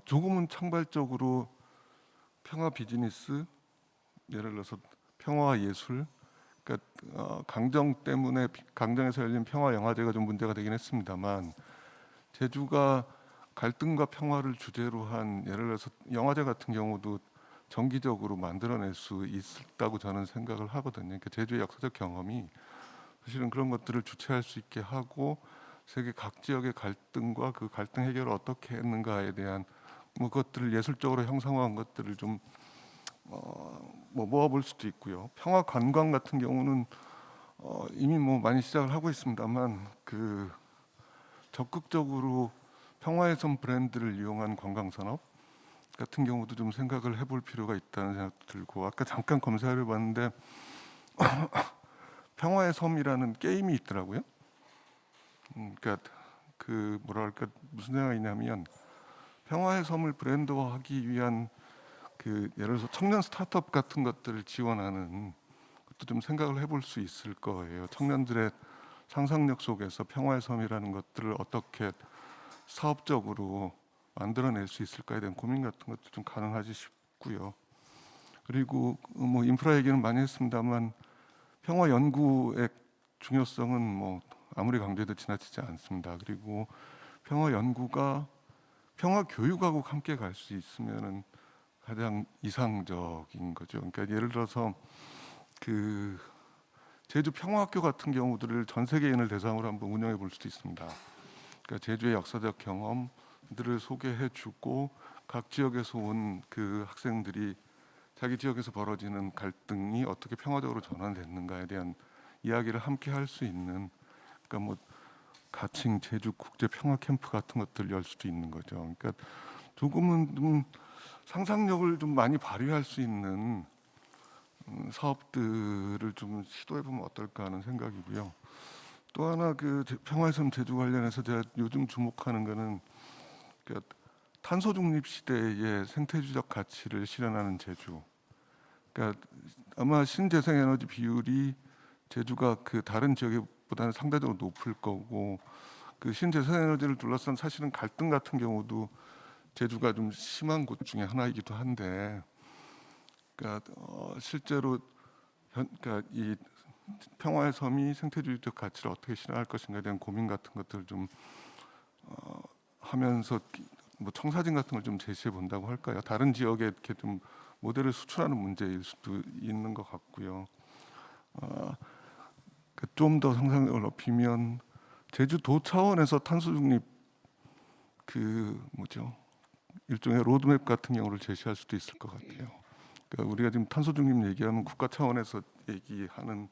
조금은 창발적으로 평화 비즈니스, 예를 들어서 평화 예술, 그러니까 강정 때문에 강정에서 열린 평화 영화제가 좀 문제가 되긴 했습니다만 제주가 갈등과 평화를 주제로 한 예를 들어서 영화제 같은 경우도 정기적으로 만들어낼 수 있다고 저는 생각을 하거든요. 그러니까 제주의 역사적 경험이 사실은 그런 것들을 주체할 수 있게 하고 세계 각 지역의 갈등과 그 갈등 해결을 어떻게 했는가에 대한 뭐 그것들을 예술적으로 형상화한 것들을 좀 뭐 모아볼 수도 있고요. 평화 관광 같은 경우는 이미 뭐 많이 시작을 하고 있습니다만 그 적극적으로 평화의 섬 브랜드를 이용한 관광 산업 같은 경우도 좀 생각을 해볼 필요가 있다는 생각도 들고 아까 잠깐 검사를 해봤는데 평화의 섬이라는 게임이 있더라고요. 그러니까 그 뭐랄까 무슨 생각이 있냐면 평화의 섬을 브랜드화하기 위한 그 예를 들어서 청년 스타트업 같은 것들을 지원하는 것도 좀 생각을 해볼 수 있을 거예요. 청년들의 상상력 속에서 평화의 섬이라는 것들을 어떻게 사업적으로 만들어낼 수 있을까에 대한 고민 같은 것도 좀 가능하지 싶고요. 그리고 뭐 인프라 얘기는 많이 했습니다만 평화 연구의 중요성은 뭐 아무리 강조해도 지나치지 않습니다. 그리고 평화 연구가 평화 교육하고 함께 갈 수 있으면은 가장 이상적인 거죠. 그러니까 예를 들어서 그 제주 평화학교 같은 경우들을 전 세계인을 대상으로 한번 운영해 볼 수도 있습니다. 그러니까 제주의 역사적 경험들을 소개해주고 각 지역에서 온 그 학생들이 자기 지역에서 벌어지는 갈등이 어떻게 평화적으로 전환됐는가에 대한 이야기를 함께 할 수 있는 그러니까 뭐 가칭 제주 국제 평화 캠프 같은 것들 열 수도 있는 거죠. 그러니까 조금은 좀 상상력을 좀 많이 발휘할 수 있는 사업들을 좀 시도해 보면 어떨까 하는 생각이고요. 또 하나 그 평화의 섬 제주 관련해서 제가 요즘 주목하는 거는 그 탄소 중립 시대의 생태주적 가치를 실현하는 제주. 그러니까 아마 신재생 에너지 비율이 제주가 그 다른 지역보다는 상대적으로 높을 거고 그 신재생에너지를 둘러싼 사실은 갈등 같은 경우도 제주가 좀 심한 곳 중에 하나이기도 한데, 그러니까 실제로 그러니까 이 평화의 섬이 생태주의적 가치를 어떻게 실현할 것인가에 대한 고민 같은 것들을 좀 하면서 뭐 청사진 같은 걸 좀 제시해 본다고 할까요? 다른 지역에 이렇게 좀 모델을 수출하는 문제일 수도 있는 것 같고요. 좀 더 상상력을 높이면 제주도 차원에서 탄소 중립 그 뭐죠? 일종의 로드맵 같은 경우를 제시할 수도 있을 것 같아요. 그러니까 우리가 지금 탄소 중립 얘기하면 국가 차원에서 얘기하는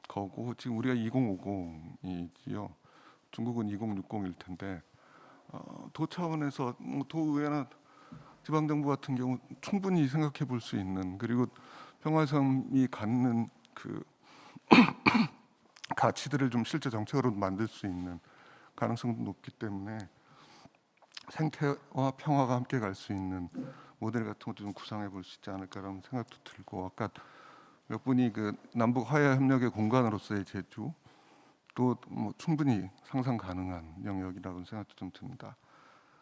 거고, 지금 우리가 2050이지요. 중국은 2060일 텐데 도 차원에서 뭐 도의회나 지방 정부 같은 경우 충분히 생각해 볼 수 있는, 그리고 평화섬이 갖는 그 가치들을 좀 실제 정책으로 만들 수 있는 가능성도 높기 때문에 생태와 평화가 함께 갈 수 있는 모델 같은 것도 좀 구상해 볼 수 있지 않을까라는 생각도 들고, 아까 몇 분이 그 남북 화해 협력의 공간으로서의 제주 또 뭐 충분히 상상 가능한 영역이라고 생각도 좀 듭니다.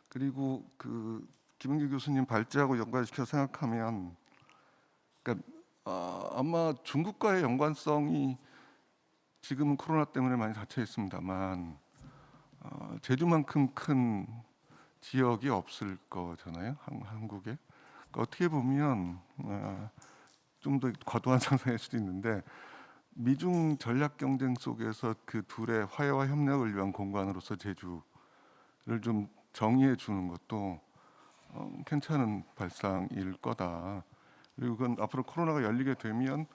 그리고 그 김은규 교수님 발제하고 연관시켜 생각하면, 그러니까 아마 중국과의 연관성이 지금은 코로나 때문에 많이 닫혀 있습니다만 제주만큼 큰 지역이 없을 거잖아요, 한국에. 그러니까 어떻게 보면 좀 더 과도한 상상일 수도 있는데, 미중 전략 경쟁 속에서 그 둘의 화해와 협력을 위한 공간으로서 제주를 좀 정의해 주는 것도 괜찮은 발상일 거다. 그리고 그건 앞으로 코로나가 열리게 되면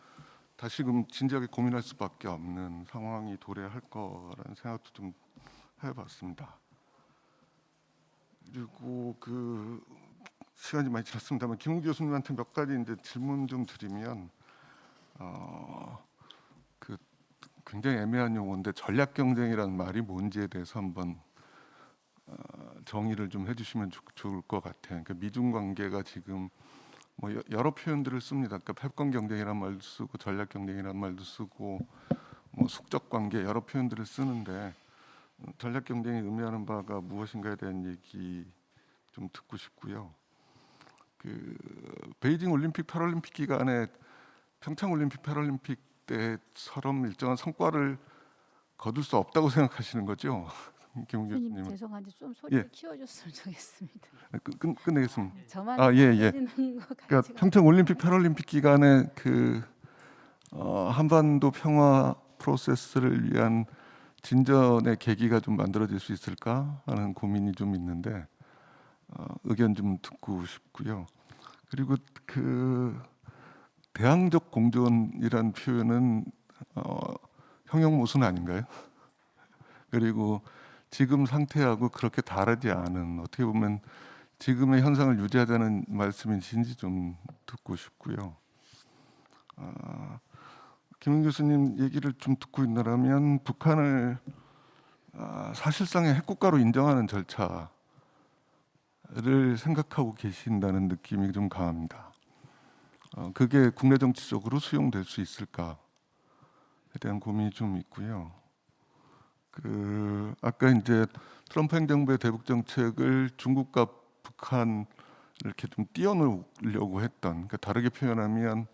다시금 진지하게 고민할 수밖에 없는 상황이 도래할 거라는 생각도 좀 해봤습니다. 그리고 그 시간이 많이 지났습니다만 김은규 교수님한테 몇 가지 이제 질문 좀 드리면, 그 굉장히 애매한 용어인데 전략 경쟁이라는 말이 뭔지에 대해서 한번 정의를 좀 해주시면 좋을 것 같아요. 그러니까 미중 관계가 지금 뭐 여러 표현들을 씁니다. 그러니까 패권 경쟁이라는 말도 쓰고 전략 경쟁이라는 말도 쓰고 뭐 숙적 관계 여러 표현들을 쓰는데, 전략 경쟁이 의미하는 바가 무엇인가에 대한 얘기 좀 듣고 싶고요. 그 베이징 올림픽 패럴림픽 기간에 평창 올림픽 패럴림픽 때처럼 일정한 성과를 거둘 수 없다고 생각하시는 거죠? 김 교수님 교수님. 죄송한데 좀 소리를 예. 키워줬으면 좋겠습니다. 끝내겠습니다. 저만 예. 들리는 것 그러니까 같지가 평창 올림픽 패럴림픽 기간에 그 한반도 평화 프로세스를 위한 진전의 계기가 좀 만들어질 수 있을까 하는 고민이 좀 있는데 의견 좀 듣고 싶고요. 그리고 그 대항적 공존이란 표현은 형용모순 아닌가요? 그리고 지금 상태하고 그렇게 다르지 않은, 어떻게 보면 지금의 현상을 유지하자는 말씀이신지 좀 듣고 싶고요. 김은 교수님 얘기를 좀 듣고 있느라면 북한을 사실상의 핵국가로 인정하는 절차를 생각하고 계신다는 느낌이 좀 강합니다. 그게 국내 정치적으로 수용될 수 있을까에 대한 고민이 좀 있고요. 그 아까 이제 트럼프 행정부의 대북 정책을 중국과 북한을 이렇게 좀 띄워놓으려고 했던, 그러니까 다르게 표현하면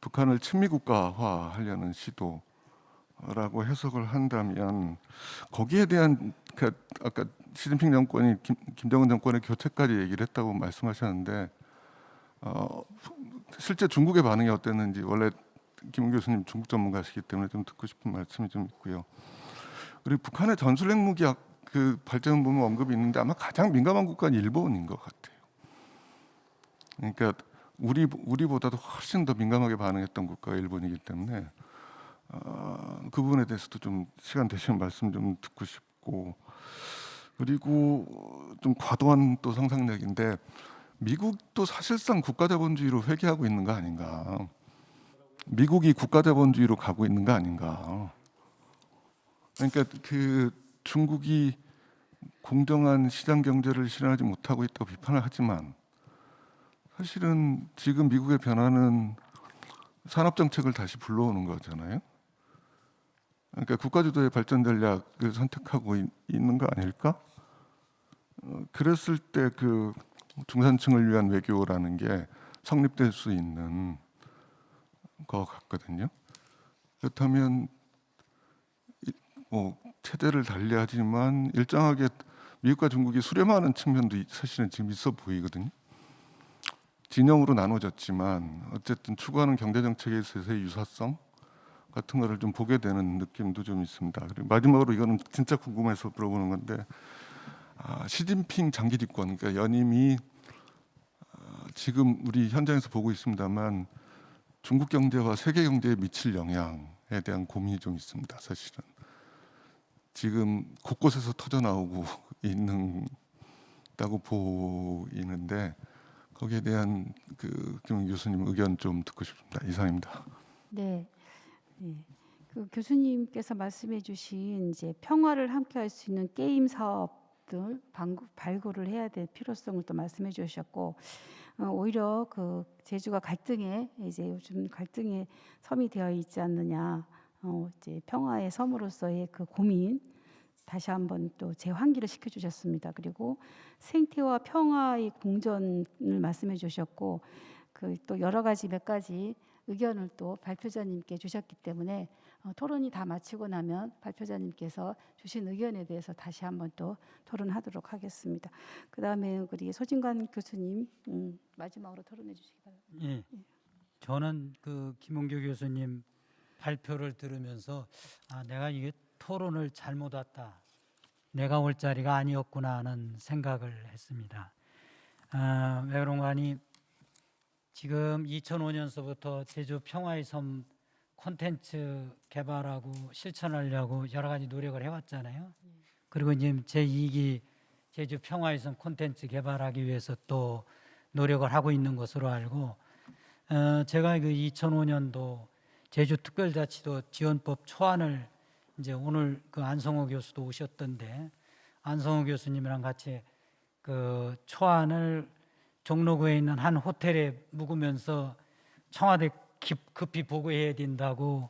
북한을 친미 국가화하려는 시도라고 해석을 한다면, 거기에 대한 그러니까 아까 시진핑 정권이 김정은 정권의 교체까지 얘기를 했다고 말씀하셨는데 실제 중국의 반응이 어땠는지, 원래 김 교수님 중국 전문가시기 때문에 좀 듣고 싶은 말씀이 좀 있고요. 그리고 북한의 전술 핵무기 그 발전 보면 언급이 있는데 아마 가장 민감한 국가는 일본인 것 같아요. 그러니까 우리보다도 훨씬 더 민감하게 반응했던 국가가 일본이기 때문에 그 부분에 대해서도 좀 시간 되시면 말씀 좀 듣고 싶고, 그리고 좀 과도한 또 상상력인데 미국도 사실상 국가자본주의로 회귀하고 있는 거 아닌가? 미국이 국가자본주의로 가고 있는 거 아닌가? 그러니까 그 중국이 공정한 시장 경제를 실현하지 못하고 있다고 비판을 하지만 사실은 지금 미국의 변화는 산업 정책을 다시 불러오는 거잖아요. 그러니까 국가주도의 발전 전략을 선택하고 있는 거 아닐까? 그랬을 때 그 중산층을 위한 외교라는 게 성립될 수 있는 것 같거든요. 그렇다면 뭐 체제를 달리하지만 일정하게 미국과 중국이 수렴하는 측면도 사실은 지금 있어 보이거든요. 진영으로 나눠졌지만 어쨌든 추구하는 경제 정책에 있어서의 유사성 같은 거를 좀 보게 되는 느낌도 좀 있습니다. 그리고 마지막으로 이거는 진짜 궁금해서 물어보는 건데, 시진핑 장기 집권, 그러니까 연임이 지금 우리 현장에서 보고 있습니다만 중국 경제와 세계 경제에 미칠 영향에 대한 고민이 좀 있습니다. 사실은 지금 곳곳에서 터져 나오고 있는다고 보이는데 거기에 대한 그 김 교수님 의견 좀 듣고 싶습니다. 이상입니다. 네. 네. 그 교수님께서 말씀해주신 이제 평화를 함께할 수 있는 게임 사업들 발굴을 해야 될 필요성을 또 말씀해 주셨고, 오히려 그 제주가 갈등에 이제 요즘 갈등의 섬이 되어 있지 않느냐, 이제 평화의 섬으로서의 그 고민 다시 한번 또 재환기를 시켜주셨습니다. 그리고 생태와 평화의 공존을 말씀해 주셨고, 그 또 여러 가지 몇 가지 의견을 또 발표자님께 주셨기 때문에 토론이 다 마치고 나면 발표자님께서 주신 의견에 대해서 다시 한번 또 토론하도록 하겠습니다. 그다음에 우리 소진관 교수님 마지막으로 토론해 주시기 바랍니다. 예. 저는 그 김은교 교수님 발표를 들으면서 내가 이게 토론을 잘못 왔다, 내가 올 자리가 아니었구나 하는 생각을 했습니다. 왜 그런가 하니 지금 2005년서부터 제주 평화의 섬 콘텐츠 개발하고 실천하려고 여러 가지 노력을 해왔잖아요. 그리고 이제 제2기 제주 평화의 섬 콘텐츠 개발하기 위해서 또 노력을 하고 있는 것으로 알고, 제가 그 2005년도 제주특별자치도 지원법 초안을 이제 오늘 그 안성호 교수도 오셨던데 안성호 교수님이랑 같이 그 초안을 종로구에 있는 한 호텔에 묵으면서 청와대 급히 보고해야 된다고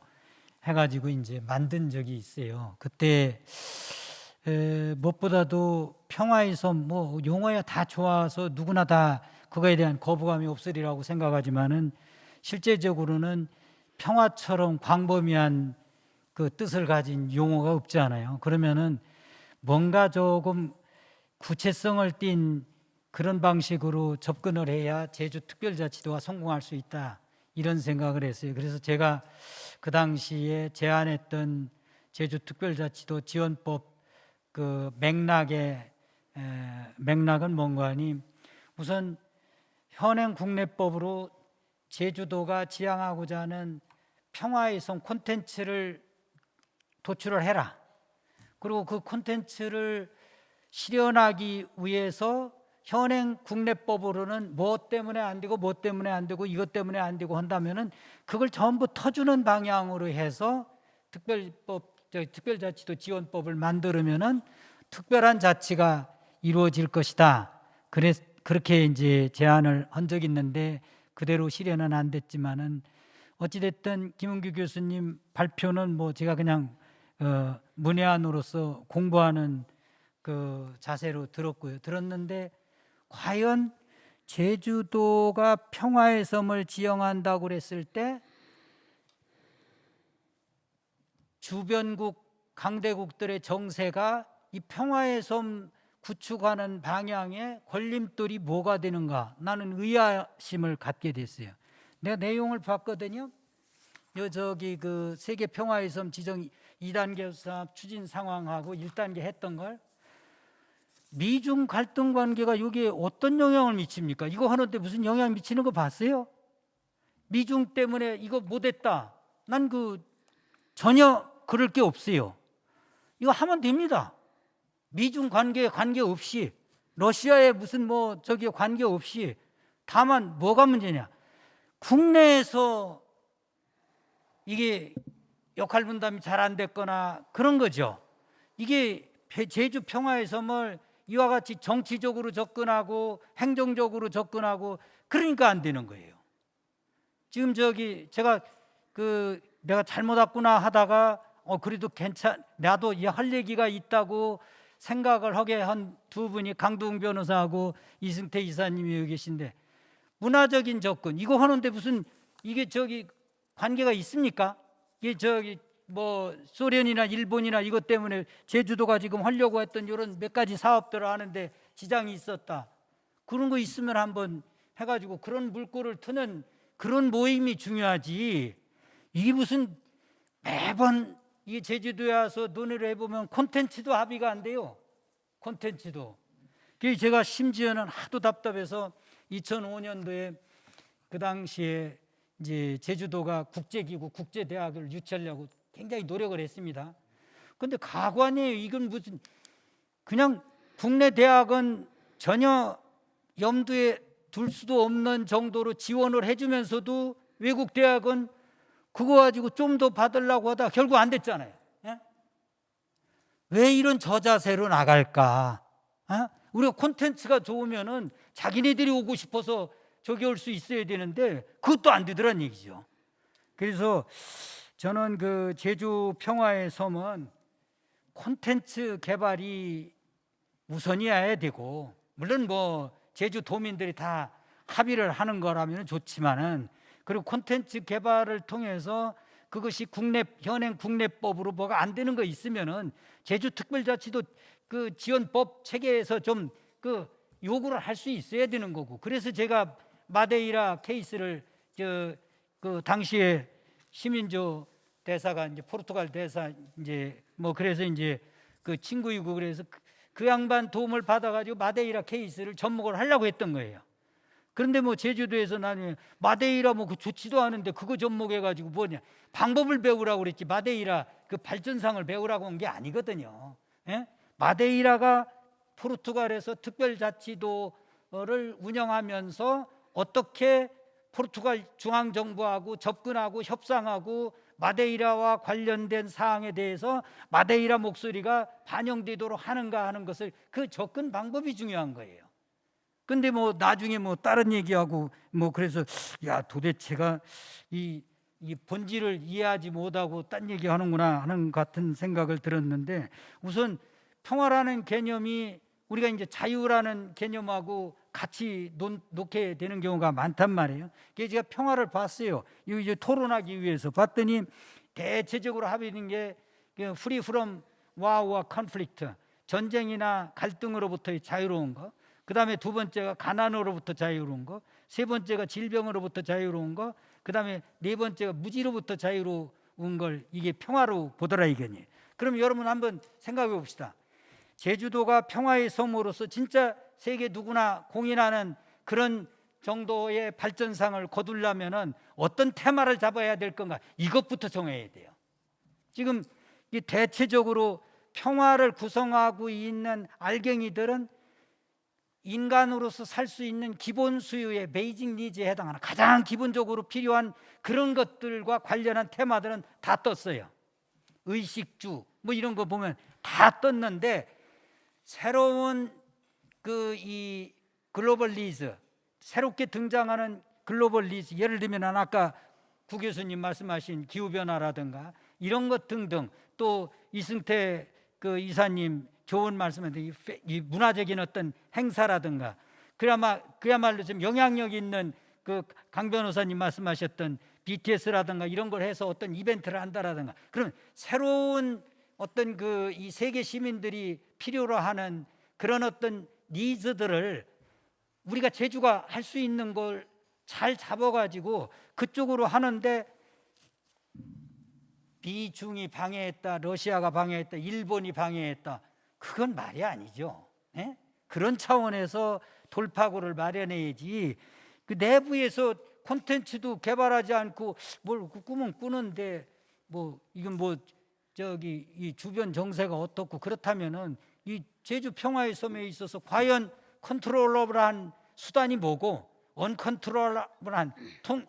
해가지고 이제 만든 적이 있어요. 그때 무엇보다도 평화의 섬 뭐 용어야 다 좋아서 누구나 다 그거에 대한 거부감이 없으리라고 생각하지만은 실제적으로는 평화처럼 광범위한 그 뜻을 가진 용어가 없지 않아요. 그러면은 뭔가 조금 구체성을 띈 그런 방식으로 접근을 해야 제주특별자치도가 성공할 수 있다, 이런 생각을 했어요. 그래서 제가 그 당시에 제안했던 제주특별자치도 지원법 그 맥락은 뭔가 하니, 우선 현행 국내법으로 제주도가 지향하고자 하는 평화의 섬 콘텐츠를 도출을 해라. 그리고 그 콘텐츠를 실현하기 위해서 현행 국내법으로는 뭐 때문에 안 되고 뭐 때문에 안 되고 이것 때문에 안 되고 한다면은 그걸 전부 터주는 방향으로 해서 특별자치도 지원법을 만들면은 특별한 자치가 이루어질 것이다. 그렇게 이제 제안을 한 적이 있는데 그대로 실현은 안 됐지만은 어찌됐든 김은규 교수님 발표는 뭐 제가 그냥 문외한으로서 공부하는 그 자세로 들었는데, 과연 제주도가 평화의 섬을 지향한다고 그랬을 때 주변국 강대국들의 정세가 이 평화의 섬 구축하는 방향에 걸림돌이 뭐가 되는가, 나는 의아심을 갖게 됐어요. 내가 내용을 봤거든요. 저기 그 세계 평화의 섬 지정 2단계 사업 추진 상황하고 1단계 했던 걸, 미중 갈등 관계가 여기에 어떤 영향을 미칩니까? 이거 하는데 무슨 영향 미치는 거 봤어요? 미중 때문에 이거 못했다, 난 그 전혀 그럴 게 없어요. 이거 하면 됩니다. 미중 관계없이, 러시아에 무슨 뭐 저기 관계없이. 다만 뭐가 문제냐, 국내에서 이게 역할 분담이 잘 안 됐거나 그런 거죠. 이게 제주 평화의 섬을 이와 같이 정치적으로 접근하고 행정적으로 접근하고 그러니까 안 되는 거예요. 지금 저기 제가 내가 잘못 왔구나 하다가 그래도 나도 이 할 얘기가 있다고 생각을 하게 한 두 분이 강두웅 변호사하고 이승태 이사님이 여기 계신데, 문화적인 접근 이거 하는데 무슨 이게 관계가 있습니까? 이게 뭐 소련이나 일본이나 이것 때문에 제주도가 지금 하려고 했던 이런 몇 가지 사업들을 하는데 지장이 있었다, 그런 거 있으면 한번 해가지고 그런 물꼬를 트는 그런 모임이 중요하지, 이게 무슨 매번 이 제주도에 와서 논의를 해보면 콘텐츠도 합의가 안 돼요. 콘텐츠도. 그래서 제가 심지어는 하도 답답해서 2005년도에 그 당시에 이제 제주도가 국제기구 국제대학을 유치하려고 굉장히 노력을 했습니다. 그런데 가관이에요. 이건 무슨 그냥 국내 대학은 전혀 염두에 둘 수도 없는 정도로 지원을 해주면서도 외국 대학은 그거 가지고 좀 더 받으려고 하다 결국 안 됐잖아요. 예? 왜 이런 저자세로 나갈까? 우리가 콘텐츠가 좋으면은 자기네들이 오고 싶어서 저기 올 수 있어야 되는데 그것도 안 되더란 얘기죠. 그래서 저는 그 제주 평화의 섬은 콘텐츠 개발이 우선이어야 되고, 물론 뭐 제주 도민들이 다 합의를 하는 거라면 좋지만은, 그리고 콘텐츠 개발을 통해서 그것이 현행 국내법으로 뭐가 안 되는 거 있으면은 제주 특별자치도 그 지원법 체계에서 좀 그 요구를 할 수 있어야 되는 거고. 그래서 제가 마데이라 케이스를 그 당시에 시민조 대사가 이제 포르투갈 대사 이제 뭐 그래서 이제 그 친구이고 그래서 그 양반 도움을 받아가지고 마데이라 케이스를 접목을 하려고 했던 거예요. 그런데 뭐 제주도에서 나는 마데이라 뭐 그 좋지도 않은데 그거 접목해가지고 뭐냐 방법을 배우라고 그랬지 마데이라 그 발전상을 배우라고 한 게 아니거든요. 예? 마데이라가 포르투갈에서 특별자치도를 운영하면서 어떻게 포르투갈 중앙정부하고 접근하고 협상하고 마데이라와 관련된 사항에 대해서 마데이라 목소리가 반영되도록 하는가 하는 것을 그 접근 방법이 중요한 거예요. 근데 뭐 나중에 뭐 다른 얘기하고 뭐 그래서 야 도대체가 이 본질을 이해하지 못하고 딴 얘기하는구나 하는 같은 생각을 들었는데, 우선 평화라는 개념이 우리가 이제 자유라는 개념하고 같이 놓게 되는 경우가 많단 말이에요. 그래서 제가 평화를 봤어요. 이제 토론하기 위해서 봤더니 대체적으로 합의된 게 free from war와 conflict, 전쟁이나 갈등으로부터의 자유로운 거. 그 다음에 두 번째가 가난으로부터 자유로운 거, 세 번째가 질병으로부터 자유로운 거, 그 다음에 네 번째가 무지로부터 자유로운 걸 이게 평화로 보더라 이거니. 그럼 여러분 한번 생각해 봅시다. 제주도가 평화의 섬으로서 진짜 세계 누구나 공인하는 그런 정도의 발전상을 거두려면은 어떤 테마를 잡아야 될 건가? 이것부터 정해야 돼요. 지금 이 대체적으로 평화를 구성하고 있는 알갱이들은 인간으로서 살 수 있는 기본 수요의 베이직 니즈에 해당하는 가장 기본적으로 필요한 그런 것들과 관련한 테마들은 다 떴어요. 의식주 뭐 이런 거 보면 다 떴는데, 새로운 이 글로벌 니즈, 새롭게 등장하는 글로벌 니즈, 예를 들면 아까 구 교수님 말씀하신 기후변화라든가 이런 것 등등, 또 이승태 그 이사님 좋은 말씀인데 이 문화적인 어떤 행사라든가, 그야말로 좀 영향력 있는 그 강 변호사님 말씀하셨던 BTS라든가 이런 걸 해서 어떤 이벤트를 한다라든가, 그럼 새로운 어떤 이 세계 시민들이 필요로 하는 그런 어떤 니즈들을 우리가 제주가 할 수 있는 걸 잘 잡아가지고 그쪽으로 하는데, 미중이 방해했다, 러시아가 방해했다, 일본이 방해했다, 그건 말이 아니죠. 예? 그런 차원에서 돌파구를 마련해야지, 그 내부에서 콘텐츠도 개발하지 않고 뭘 꿈은 꾸는데 뭐 이건 뭐 이 주변 정세가 어떻고 그렇다면은 이 제주 평화의 섬에 있어서 과연 컨트롤러블한 수단이 뭐고 언컨트롤러블한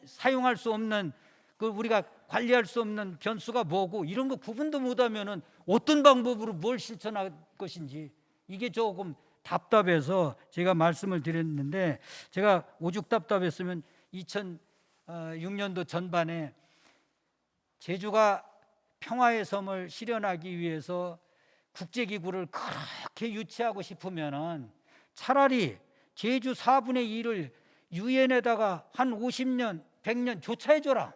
사용할 수 없는 그 우리가 관리할 수 없는 변수가 뭐고 이런 거 구분도 못하면은 어떤 방법으로 뭘 실천할 것인지 이게 조금 답답해서 제가 말씀을 드렸는데, 제가 오죽 답답했으면 2006년도 전반에 제주가 평화의 섬을 실현하기 위해서 국제기구를 그렇게 유치하고 싶으면은 차라리 제주 4분의 1을 유엔에다가 한 50년, 100년 조차해줘라.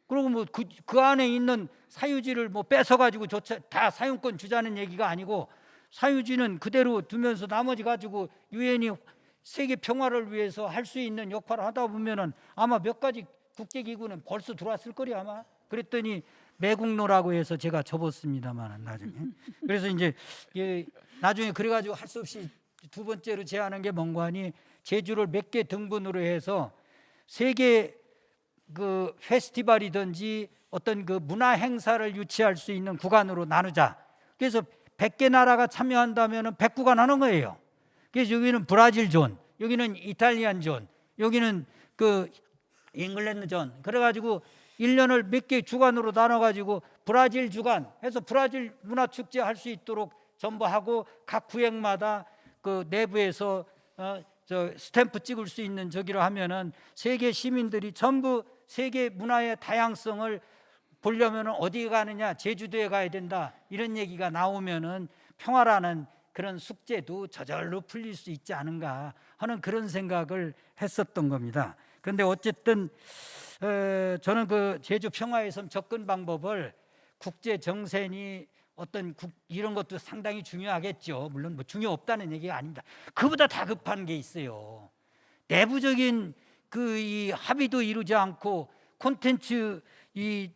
그리고 뭐 그 안에 있는 사유지를 뭐 뺏어가지고 다 사용권 주자는 얘기가 아니고, 사유지는 그대로 두면서 나머지 가지고 유엔이 세계 평화를 위해서 할 수 있는 역할을 하다 보면은 아마 몇 가지 국제기구는 벌써 들어왔을 거리 아마. 그랬더니 매국노라고 해서 제가 접었습니다만 나중에. 그래서 이제 나중에 그래가지고 할 수 없이 두 번째로 제안한 게 뭔가 하니, 제주를 몇 개 등분으로 해서 세계 그 페스티벌이든지 어떤 그 문화 행사를 유치할 수 있는 구간으로 나누자. 그래서 100개 나라가 참여한다면 100구간 하는 거예요. 그래서 여기는 브라질 존, 여기는 이탈리안 존, 여기는 그 잉글랜드 존, 그래가지고 1년을 몇 개 주간으로 나눠가지고 브라질 주간 해서 브라질 문화축제 할 수 있도록 전부 하고, 각 구역마다 그 내부에서 저 스탬프 찍을 수 있는 저기로 하면은 세계 시민들이 전부 세계 문화의 다양성을 보려면 어디 가느냐, 제주도에 가야 된다, 이런 얘기가 나오면은 평화라는 그런 숙제도 저절로 풀릴 수 있지 않은가 하는 그런 생각을 했었던 겁니다. 그런데 어쨌든 저는 그 제주 평화의 섬 접근 방법을 국제 정세니 어떤 이런 것도 상당히 중요하겠죠. 물론 뭐 중요 없다는 얘기가 아닙니다. 그보다 다 급한 게 있어요. 내부적인 이 합의도 이루지 않고 콘텐츠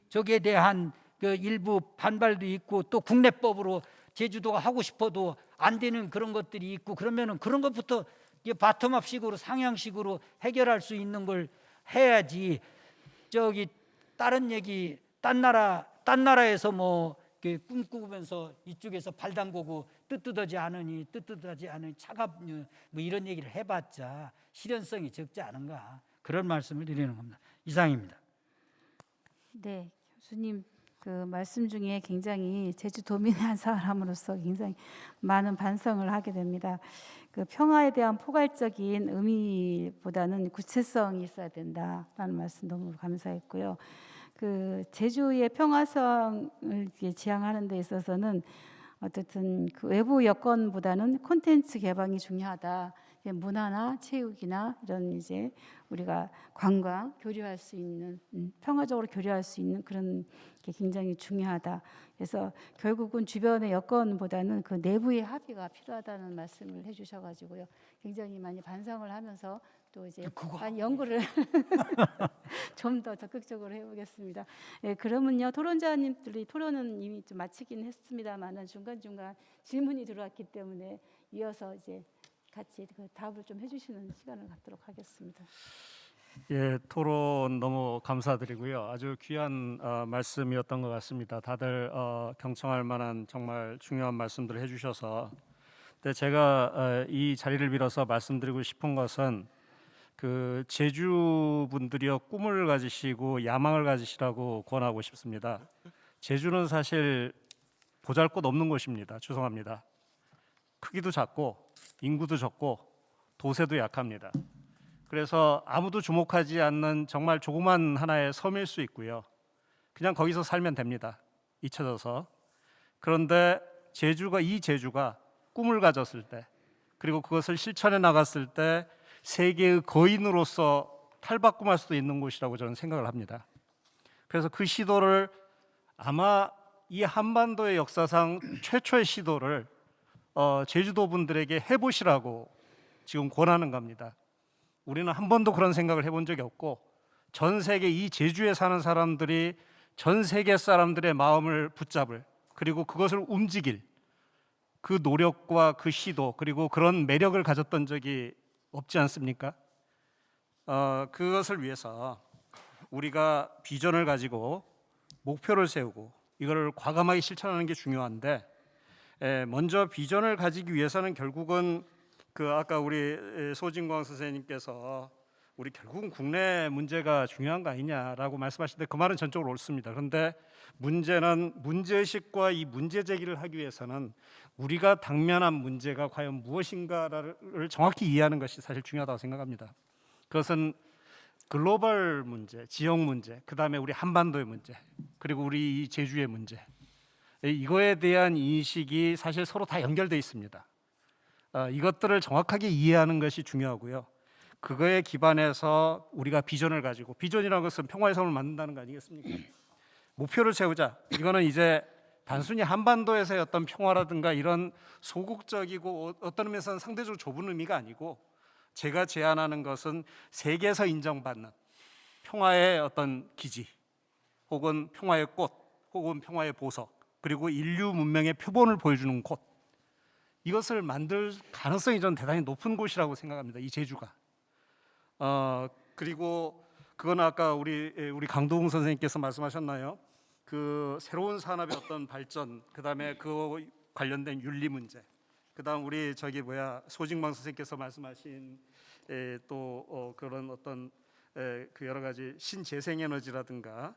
저기에 대한 그 일부 반발도 있고, 또 국내법으로 제주도가 하고 싶어도 안 되는 그런 것들이 있고, 그러면은 그런 것부터 바텀업식으로 상향식으로 해결할 수 있는 걸 해야지. 저기 다른 얘기, 딴 나라에서 뭐 꿈꾸면서 이쪽에서 발 담그고 뜨뜻하지 않으니 차갑니 뭐 이런 얘기를 해봤자 실현성이 적지 않은가, 그런 말씀을 드리는 겁니다. 이상입니다. 네, 교수님 그 말씀 중에 굉장히 제주도민의 한 사람으로서 굉장히 많은 반성을 하게 됩니다. 그 평화에 대한 포괄적인 의미보다는 구체성이 있어야 된다라는 말씀 너무 감사했고요. 그 제주의 평화성을 지향하는 데 있어서는 어쨌든 그 외부 여건보다는 콘텐츠 개방이 중요하다. 문화나 체육이나 이런 이제 우리가 관광 교류할 수 있는 평화적으로 교류할 수 있는 그런 게 굉장히 중요하다. 그래서 결국은 주변의 여건보다는 그 내부의 합의가 필요하다는 말씀을 해주셔가지고요, 굉장히 많이 반성을 하면서 또 이제 연구를 좀 더 적극적으로 해보겠습니다. 네, 그러면요, 토론자님들이 토론은 이미 좀 마치긴 했습니다만은 중간중간 질문이 들어왔기 때문에 이어서 이제 같이 그 답을 좀 해주시는 시간을 갖도록 하겠습니다. 예, 토론 너무 감사드리고요. 아주 귀한 말씀이었던 것 같습니다. 다들 경청할 만한 정말 중요한 말씀들을 해주셔서. 근데 제가 이 자리를 빌어서 말씀드리고 싶은 것은, 그 제주 분들이요, 꿈을 가지시고 야망을 가지시라고 권하고 싶습니다. 제주는 사실 보잘것없는 곳입니다. 죄송합니다. 크기도 작고 인구도 적고 도세도 약합니다. 그래서 아무도 주목하지 않는 정말 조그만 하나의 섬일 수 있고요. 그냥 거기서 살면 됩니다. 잊혀져서. 그런데 이 제주가 꿈을 가졌을 때, 그리고 그것을 실천해 나갔을 때 세계의 거인으로서 탈바꿈할 수도 있는 곳이라고 저는 생각을 합니다. 그래서 그 시도를 아마 이 한반도의 역사상 최초의 시도를 제주도 분들에게 해보시라고 지금 권하는 겁니다. 우리는 한 번도 그런 생각을 해본 적이 없고, 전 세계 이 제주에 사는 사람들이 전 세계 사람들의 마음을 붙잡을, 그리고 그것을 움직일 그 노력과 그 시도, 그리고 그런 매력을 가졌던 적이 없지 않습니까? 그것을 위해서 우리가 비전을 가지고 목표를 세우고 이걸 과감하게 실천하는 게 중요한데, 먼저 비전을 가지기 위해서는 결국은 그 아까 우리 소진광 선생님께서 우리 결국은 국내 문제가 중요한 거 아니냐라고 말씀하시는데, 그 말은 전적으로 옳습니다. 그런데 문제는 문제의식과 이 문제 제기를 하기 위해서는 우리가 당면한 문제가 과연 무엇인가를 정확히 이해하는 것이 사실 중요하다고 생각합니다. 그것은 글로벌 문제, 지역 문제, 그다음에 우리 한반도의 문제, 그리고 우리 이 제주의 문제, 이거에 대한 인식이 사실 서로 다 연결돼 있습니다. 이것들을 정확하게 이해하는 것이 중요하고요. 그거에 기반해서 우리가 비전을 가지고, 비전이라는 것은 평화의 섬을 만든다는 거 아니겠습니까? 목표를 세우자. 이거는 이제 단순히 한반도에서의 어떤 평화라든가 이런 소극적이고 어떤 의미에서는 상대적으로 좁은 의미가 아니고, 제가 제안하는 것은 세계에서 인정받는 평화의 어떤 기지, 혹은 평화의 꽃, 혹은 평화의 보석, 그리고 인류 문명의 표본을 보여주는 곳, 이것을 만들 가능성이 저는 대단히 높은 곳이라고 생각합니다. 이 제주가. 그리고 그건 아까 우리 강도웅 선생님께서 말씀하셨나요? 그 새로운 산업의 어떤 발전, 그다음에 그 관련된 윤리 문제, 그다음 우리 소직망 선생님께서 말씀하신 또 그런 어떤 그 여러 가지 신재생에너지라든가,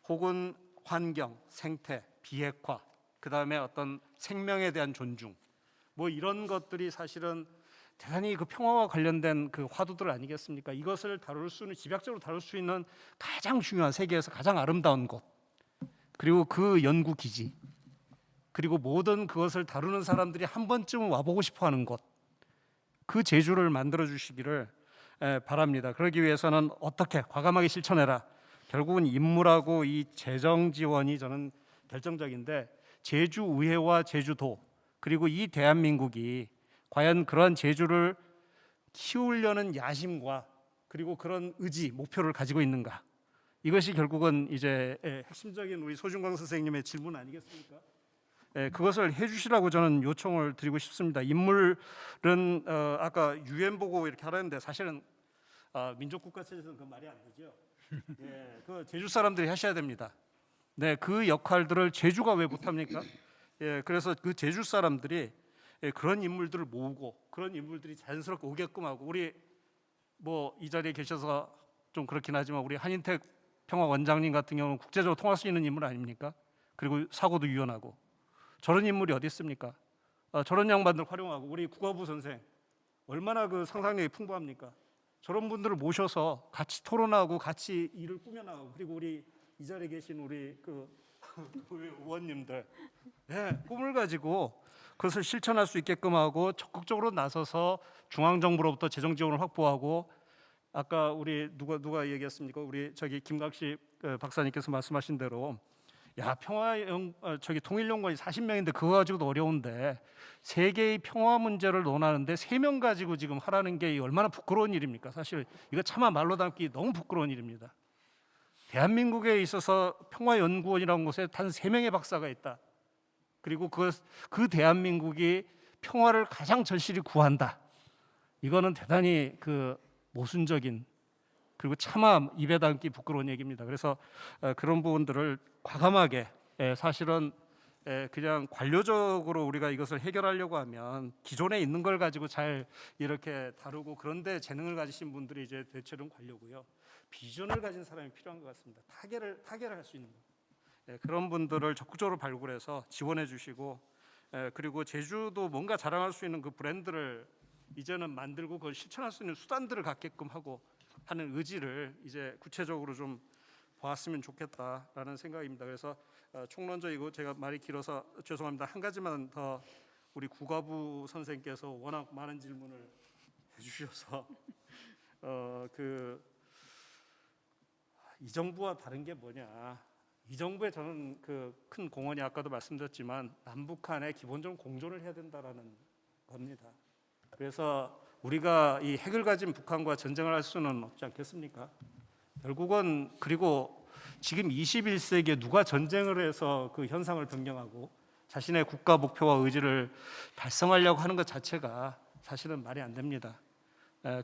혹은 환경, 생태, 비핵화, 그다음에 어떤 생명에 대한 존중, 뭐 이런 것들이 사실은 대단히 그 평화와 관련된 그 화두들 아니겠습니까? 이것을 다룰 수는, 집약적으로 다룰 수 있는 가장 중요한, 세계에서 가장 아름다운 곳, 그리고 그 연구 기지, 그리고 모든 그것을 다루는 사람들이 한 번쯤은 와보고 싶어하는 곳, 그 제주를 만들어 주시기를 바랍니다. 그러기 위해서는 어떻게 과감하게 실천해라. 결국은 인물하고 이 재정 지원이 저는 결정적인데, 제주의회와 제주도, 그리고 이 대한민국이 과연 그러한 제주를 키우려는 야심과 그리고 그런 의지, 목표를 가지고 있는가, 이것이 결국은 이제 핵심적인 우리 소중광 선생님의 질문 아니겠습니까? 그것을 해주시라고 저는 요청을 드리고 싶습니다. 인물은 아까 UN 보고 이렇게 하라는데, 사실은 민족국가체제에서는 그 말이 안 되죠. 그 제주 사람들이 하셔야 됩니다. 네, 그 역할들을 제주가 왜 못합니까? 그래서 그 제주 사람들이 그런 인물들을 모으고, 그런 인물들이 자연스럽게 오게끔 하고, 우리 뭐 이 자리에 계셔서 좀 그렇긴 하지만 우리 한인택 평화 원장님 같은 경우는 국제적으로 통할 수 있는 인물 아닙니까? 그리고 사고도 유연하고, 저런 인물이 어디 있습니까? 저런 양반들 활용하고, 우리 국어부 선생 얼마나 그 상상력이 풍부합니까? 저런 분들을 모셔서 같이 토론하고 같이 일을 꾸며나가고, 그리고 우리 이 자리에 계신 우리 그 의원님들, 꿈을 가지고 그것을 실천할 수 있게끔 하고, 적극적으로 나서서 중앙정부로부터 재정 지원을 확보하고, 아까 우리 누가 얘기했습니까? 우리 김각식 박사님께서 말씀하신 대로, 야, 통일연구원이 40명인데 그거 가지고도 어려운데 세계의 평화 문제를 논하는데 3명 가지고 지금 하라는 게 얼마나 부끄러운 일입니까? 사실 이거 차마 말로 담기 너무 부끄러운 일입니다. 대한민국에 있어서 평화연구원이라는 곳에 단 3명의 박사가 있다. 그리고 그 대한민국이 평화를 가장 절실히 구한다. 이거는 대단히 그 모순적인, 그리고 차마 입에 담기 부끄러운 얘기입니다. 그래서 그런 부분들을 과감하게, 사실은 그냥 관료적으로 우리가 이것을 해결하려고 하면 기존에 있는 걸 가지고 잘 이렇게 다루고, 그런데 재능을 가지신 분들이 이제 대체로는 관료고요. 비전을 가진 사람이 필요한 것 같습니다. 타결을 할 수 있는 그런 분들을 적극적으로 발굴해서 지원해 주시고, 그리고 제주도 뭔가 자랑할 수 있는 그 브랜드를 이제는 만들고 그걸 실천할 수 있는 수단들을 갖게끔 하고 하는 의지를 이제 구체적으로 좀 보았으면 좋겠다라는 생각입니다. 그래서 총론적이고, 제가 말이 길어서 죄송합니다. 한 가지만 더, 우리 국가부 선생님께서 워낙 많은 질문을 해주셔서 이 정부와 다른 게 뭐냐? 이 정부에 저는 그 큰 공헌이, 아까도 말씀드렸지만 남북한에 기본적으로 공존을 해야 된다라는 겁니다. 그래서 우리가 이 핵을 가진 북한과 전쟁을 할 수는 없지 않겠습니까? 결국은, 그리고 지금 21세기에 누가 전쟁을 해서 그 현상을 변경하고 자신의 국가 목표와 의지를 달성하려고 하는 것 자체가 사실은 말이 안 됩니다.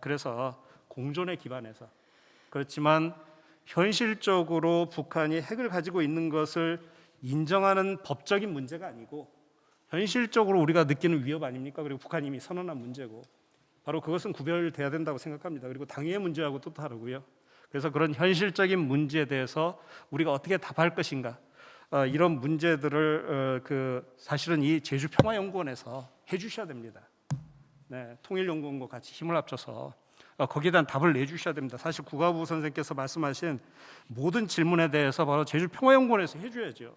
그래서 공존에 기반해서, 그렇지만 현실적으로 북한이 핵을 가지고 있는 것을 인정하는 법적인 문제가 아니고, 현실적으로 우리가 느끼는 위협 아닙니까? 그리고 북한이 이미 선언한 문제고, 바로 그것은 구별돼야 된다고 생각합니다. 그리고 당위의 문제하고 또 다르고요. 그래서 그런 현실적인 문제에 대해서 우리가 어떻게 답할 것인가, 이런 문제들을 사실은 이 제주평화연구원에서 해주셔야 됩니다. 통일연구원과 같이 힘을 합쳐서 거기에 대한 답을 내주셔야 됩니다. 사실 국가부 선생께서 말씀하신 모든 질문에 대해서 바로 제주평화연구원에서 해줘야죠.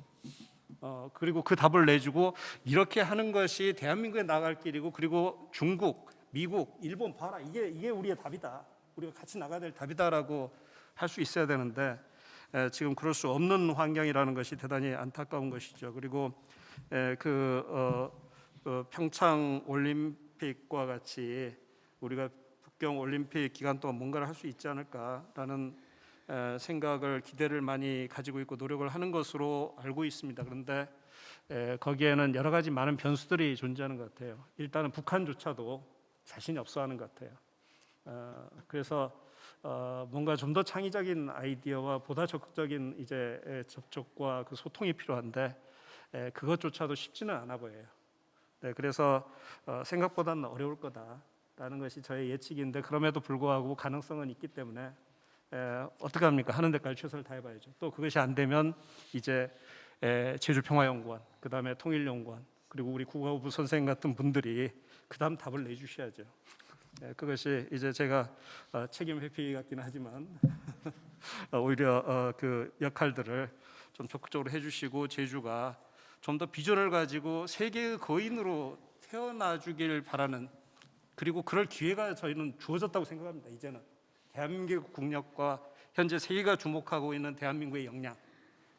그리고 그 답을 내주고 이렇게 하는 것이 대한민국에 나갈 길이고, 그리고 중국, 미국, 일본 봐라, 이게 우리의 답이다, 우리가 같이 나가야 될 답이다라고 할 수 있어야 되는데 지금 그럴 수 없는 환경이라는 것이 대단히 안타까운 것이죠. 그리고 평창 올림픽과 같이 우리가 북경 올림픽 기간 동안 뭔가를 할 수 있지 않을까라는 생각을, 기대를 많이 가지고 있고 노력을 하는 것으로 알고 있습니다. 그런데 거기에는 여러 가지 많은 변수들이 존재하는 것 같아요. 일단은 북한조차도 자신이 없어하는 것 같아요. 그래서 뭔가 좀 더 창의적인 아이디어와 보다 적극적인 이제 접촉과 그 소통이 필요한데 그것조차도 쉽지는 않아 보여요. 네, 그래서 생각보다는 어려울 거다라는 것이 저의 예측인데, 그럼에도 불구하고 가능성은 있기 때문에 어떻게 합니까? 하는 데까지 최선을 다해봐야죠. 또 그것이 안 되면 이제 제주평화연구원, 그 다음에 통일연구원, 그리고 우리 국가부 선생님 같은 분들이 그 다음 답을 내주셔야죠. 그것이 이제 제가 책임 회피 같기는 하지만 오히려 그 역할들을 좀 적극적으로 해주시고, 제주가 좀 더 비전을 가지고 세계의 거인으로 태어나주길 바라는, 그리고 그럴 기회가 저희는 주어졌다고 생각합니다. 이제는 대한민국 국력과 현재 세계가 주목하고 있는 대한민국의 역량,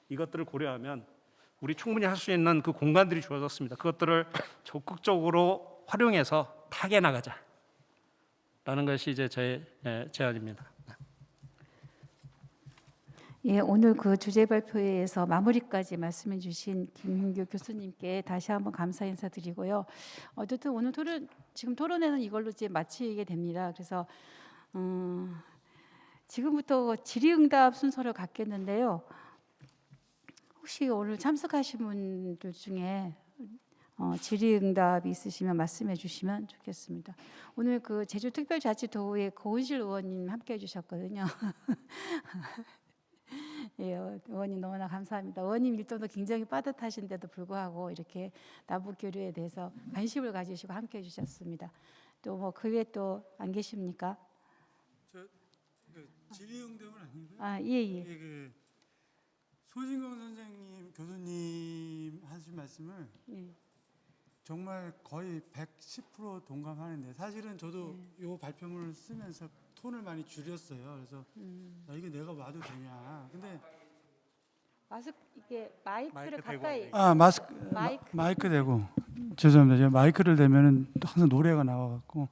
이것들을 고려하면 우리 충분히 할 수 있는 그 공간들이 주어졌습니다. 그것들을 적극적으로 활용해서 타게 나가자라는 것이 이제 저의 제안입니다. 예, 오늘 그 주제 발표회에서 마무리까지 말씀해 주신 김윤규 교수님께 다시 한번 감사 인사드리고요. 어쨌든 오늘 지금 토론회는 이걸로 이제 마치게 됩니다. 그래서 지금부터 질의응답 순서를 갖겠는데요. 혹시 오늘 참석하신 분들 중에 질의응답이 있으시면 말씀해 주시면 좋겠습니다. 오늘 그 제주특별자치도의 고은실 의원님 함께해 주셨거든요. 예, 의원님 너무나 감사합니다. 의원님 일정도 굉장히 빠듯하신데도 불구하고 이렇게 남북 교류에 대해서 관심을 가지시고 함께해 주셨습니다. 또 뭐 그 외에 또 안 계십니까? 질의응답은 아니고요. 아, 예. 그 소진공 선생님, 교수님 하신 말씀을 예. 정말 거의 110% 동감하는데, 사실은 저도 이 발표문을 쓰면서 톤을 많이 줄였어요. 그래서 야, 이게 내가 와도 되냐. 근데 이게 마이크를 마이크 대고 가까이 마이크 대고, 죄송합니다. 제가 마이크를 대면은 항상 노래가 나와갖고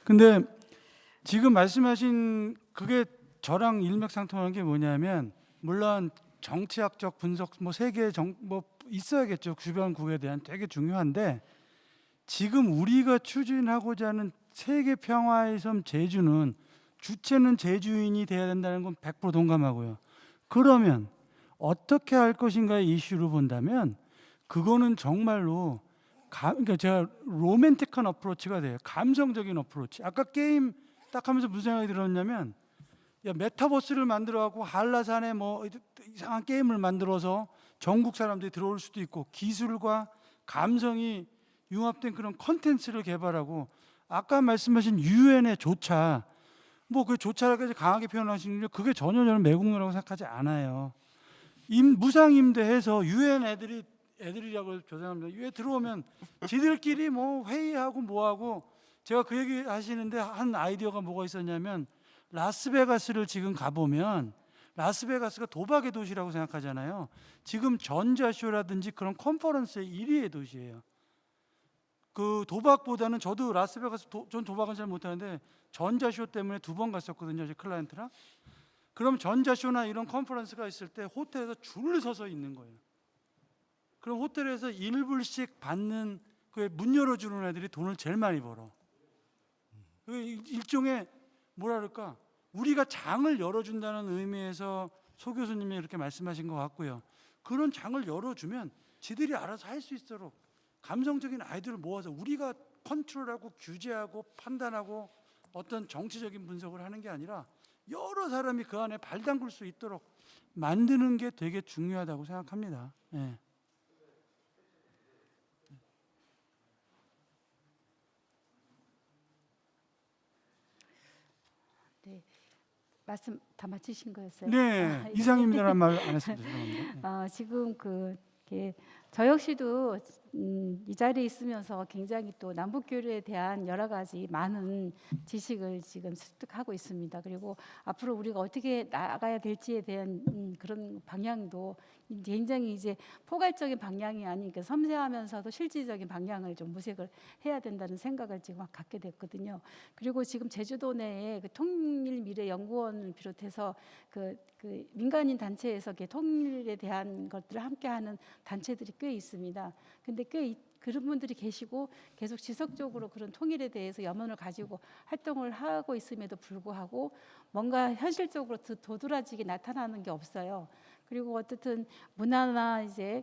근데 지금 말씀하신 그게 저랑 일맥상통하는 게 뭐냐면, 물론 정치학적 분석, 뭐 세계 뭐 있어야겠죠. 주변국에 대한 되게 중요한데, 지금 우리가 추진하고자 하는 세계 평화의 섬 제주는 주체는 제주인이 돼야 된다는 건 100% 동감하고요. 그러면 어떻게 할 것인가의 이슈로 본다면 그거는 정말로 그러니까 제가 로맨틱한 어프로치가 돼요. 감성적인 어프로치. 아까 게임 딱 하면서 무슨 생각이 들었냐면, 야, 메타버스를 만들어갖고 한라산에 뭐 이상한 게임을 만들어서 전국 사람들이 들어올 수도 있고, 기술과 감성이 융합된 그런 컨텐츠를 개발하고, 아까 말씀하신 유엔의 조차, 뭐 그 조차라고 강하게 표현하시는 게 그게 전혀 저는 매국노라고 생각하지 않아요. 무상임대해서 유엔 애들이라고 죄송합니다. 유엔 들어오면 지들끼리 뭐 회의하고 뭐하고, 제가 그 얘기 하시는데 한 아이디어가 뭐가 있었냐면, 라스베가스를 지금 가보면 라스베가스가 도박의 도시라고 생각하잖아요. 지금 전자쇼라든지 그런 컨퍼런스의 1위의 도시예요. 그 도박보다는, 저도 라스베가스 전 도박은 잘 못하는데 전자쇼 때문에 2번 갔었거든요, 제 클라이언트랑. 그럼 전자쇼나 이런 컨퍼런스가 있을 때 호텔에서 줄을 서서 있는 거예요. 그럼 호텔에서 1불씩 받는 그 문 열어주는 애들이 돈을 제일 많이 벌어. 일종의 뭐라 그럴까, 우리가 장을 열어준다는 의미에서 소 교수님이 이렇게 말씀하신 것 같고요. 그런 장을 열어주면 지들이 알아서 할 수 있도록 감성적인 아이들을 모아서 우리가 컨트롤하고 규제하고 판단하고 어떤 정치적인 분석을 하는 게 아니라 여러 사람이 그 안에 발 담글 수 있도록 만드는 게 되게 중요하다고 생각합니다. 네. 말씀 다 마치신 거였어요? 네, 이상입니다라는 말 안 했습니다. 죄송합니다. 지금 저 역시도 이 자리에 있으면서 굉장히 또 남북 교류에 대한 여러 가지 많은 지식을 지금 습득하고 있습니다. 그리고 앞으로 우리가 어떻게 나아가야 될지에 대한 그런 방향도 굉장히 이제 포괄적인 방향이 아니니까 섬세하면서도 실질적인 방향을 좀 모색을 해야 된다는 생각을 지금 갖게 됐거든요. 그리고 지금 제주도 내에 통일미래연구원을 비롯해서 그 민간인 단체에서 통일에 대한 것들을 함께하는 단체들이 꽤 있습니다. 근데 그런 분들이 계시고 계속 지속적으로 그런 통일에 대해서 염원을 가지고 활동을 하고 있음에도 불구하고 뭔가 현실적으로 도드라지게 나타나는 게 없어요. 그리고 어쨌든 문화나 이제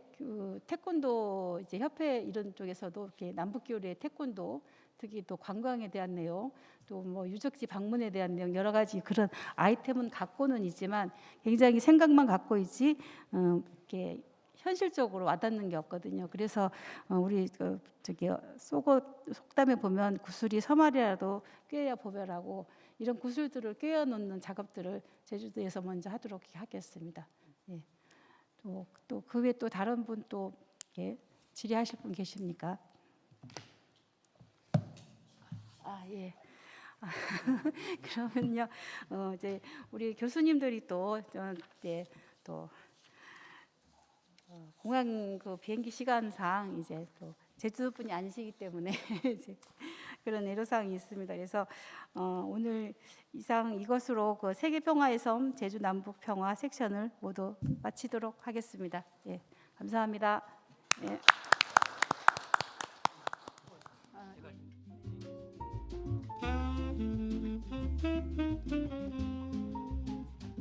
태권도 이제 협회 이런 쪽에서도 이렇게 남북교류의 태권도, 특히 또 관광에 대한 내용, 또 뭐 유적지 방문에 대한 내용, 여러 가지 그런 아이템은 갖고는 있지만 굉장히 생각만 갖고 있지 이렇게 현실적으로 와닿는 게 없거든요. 그래서 우리 속담에 보면 구슬이 서말이라도 꿰야 보배라고, 이런 구슬들을 꿰어 놓는 작업들을 제주도에서 먼저 하도록 하겠습니다. 예. 또 그 외에 또 다른 분 또 질의하실 분 계십니까? 예. 그러면요, 이제 우리 교수님들이 또 공항 비행기 시간상 이제 또 제주도뿐이 아니시기 때문에 이제 그런 애로사항이 있습니다. 그래서 오늘 이것으로 세계 평화의 섬 제주 남북 평화 섹션을 모두 마치도록 하겠습니다. 예, 감사합니다. 예.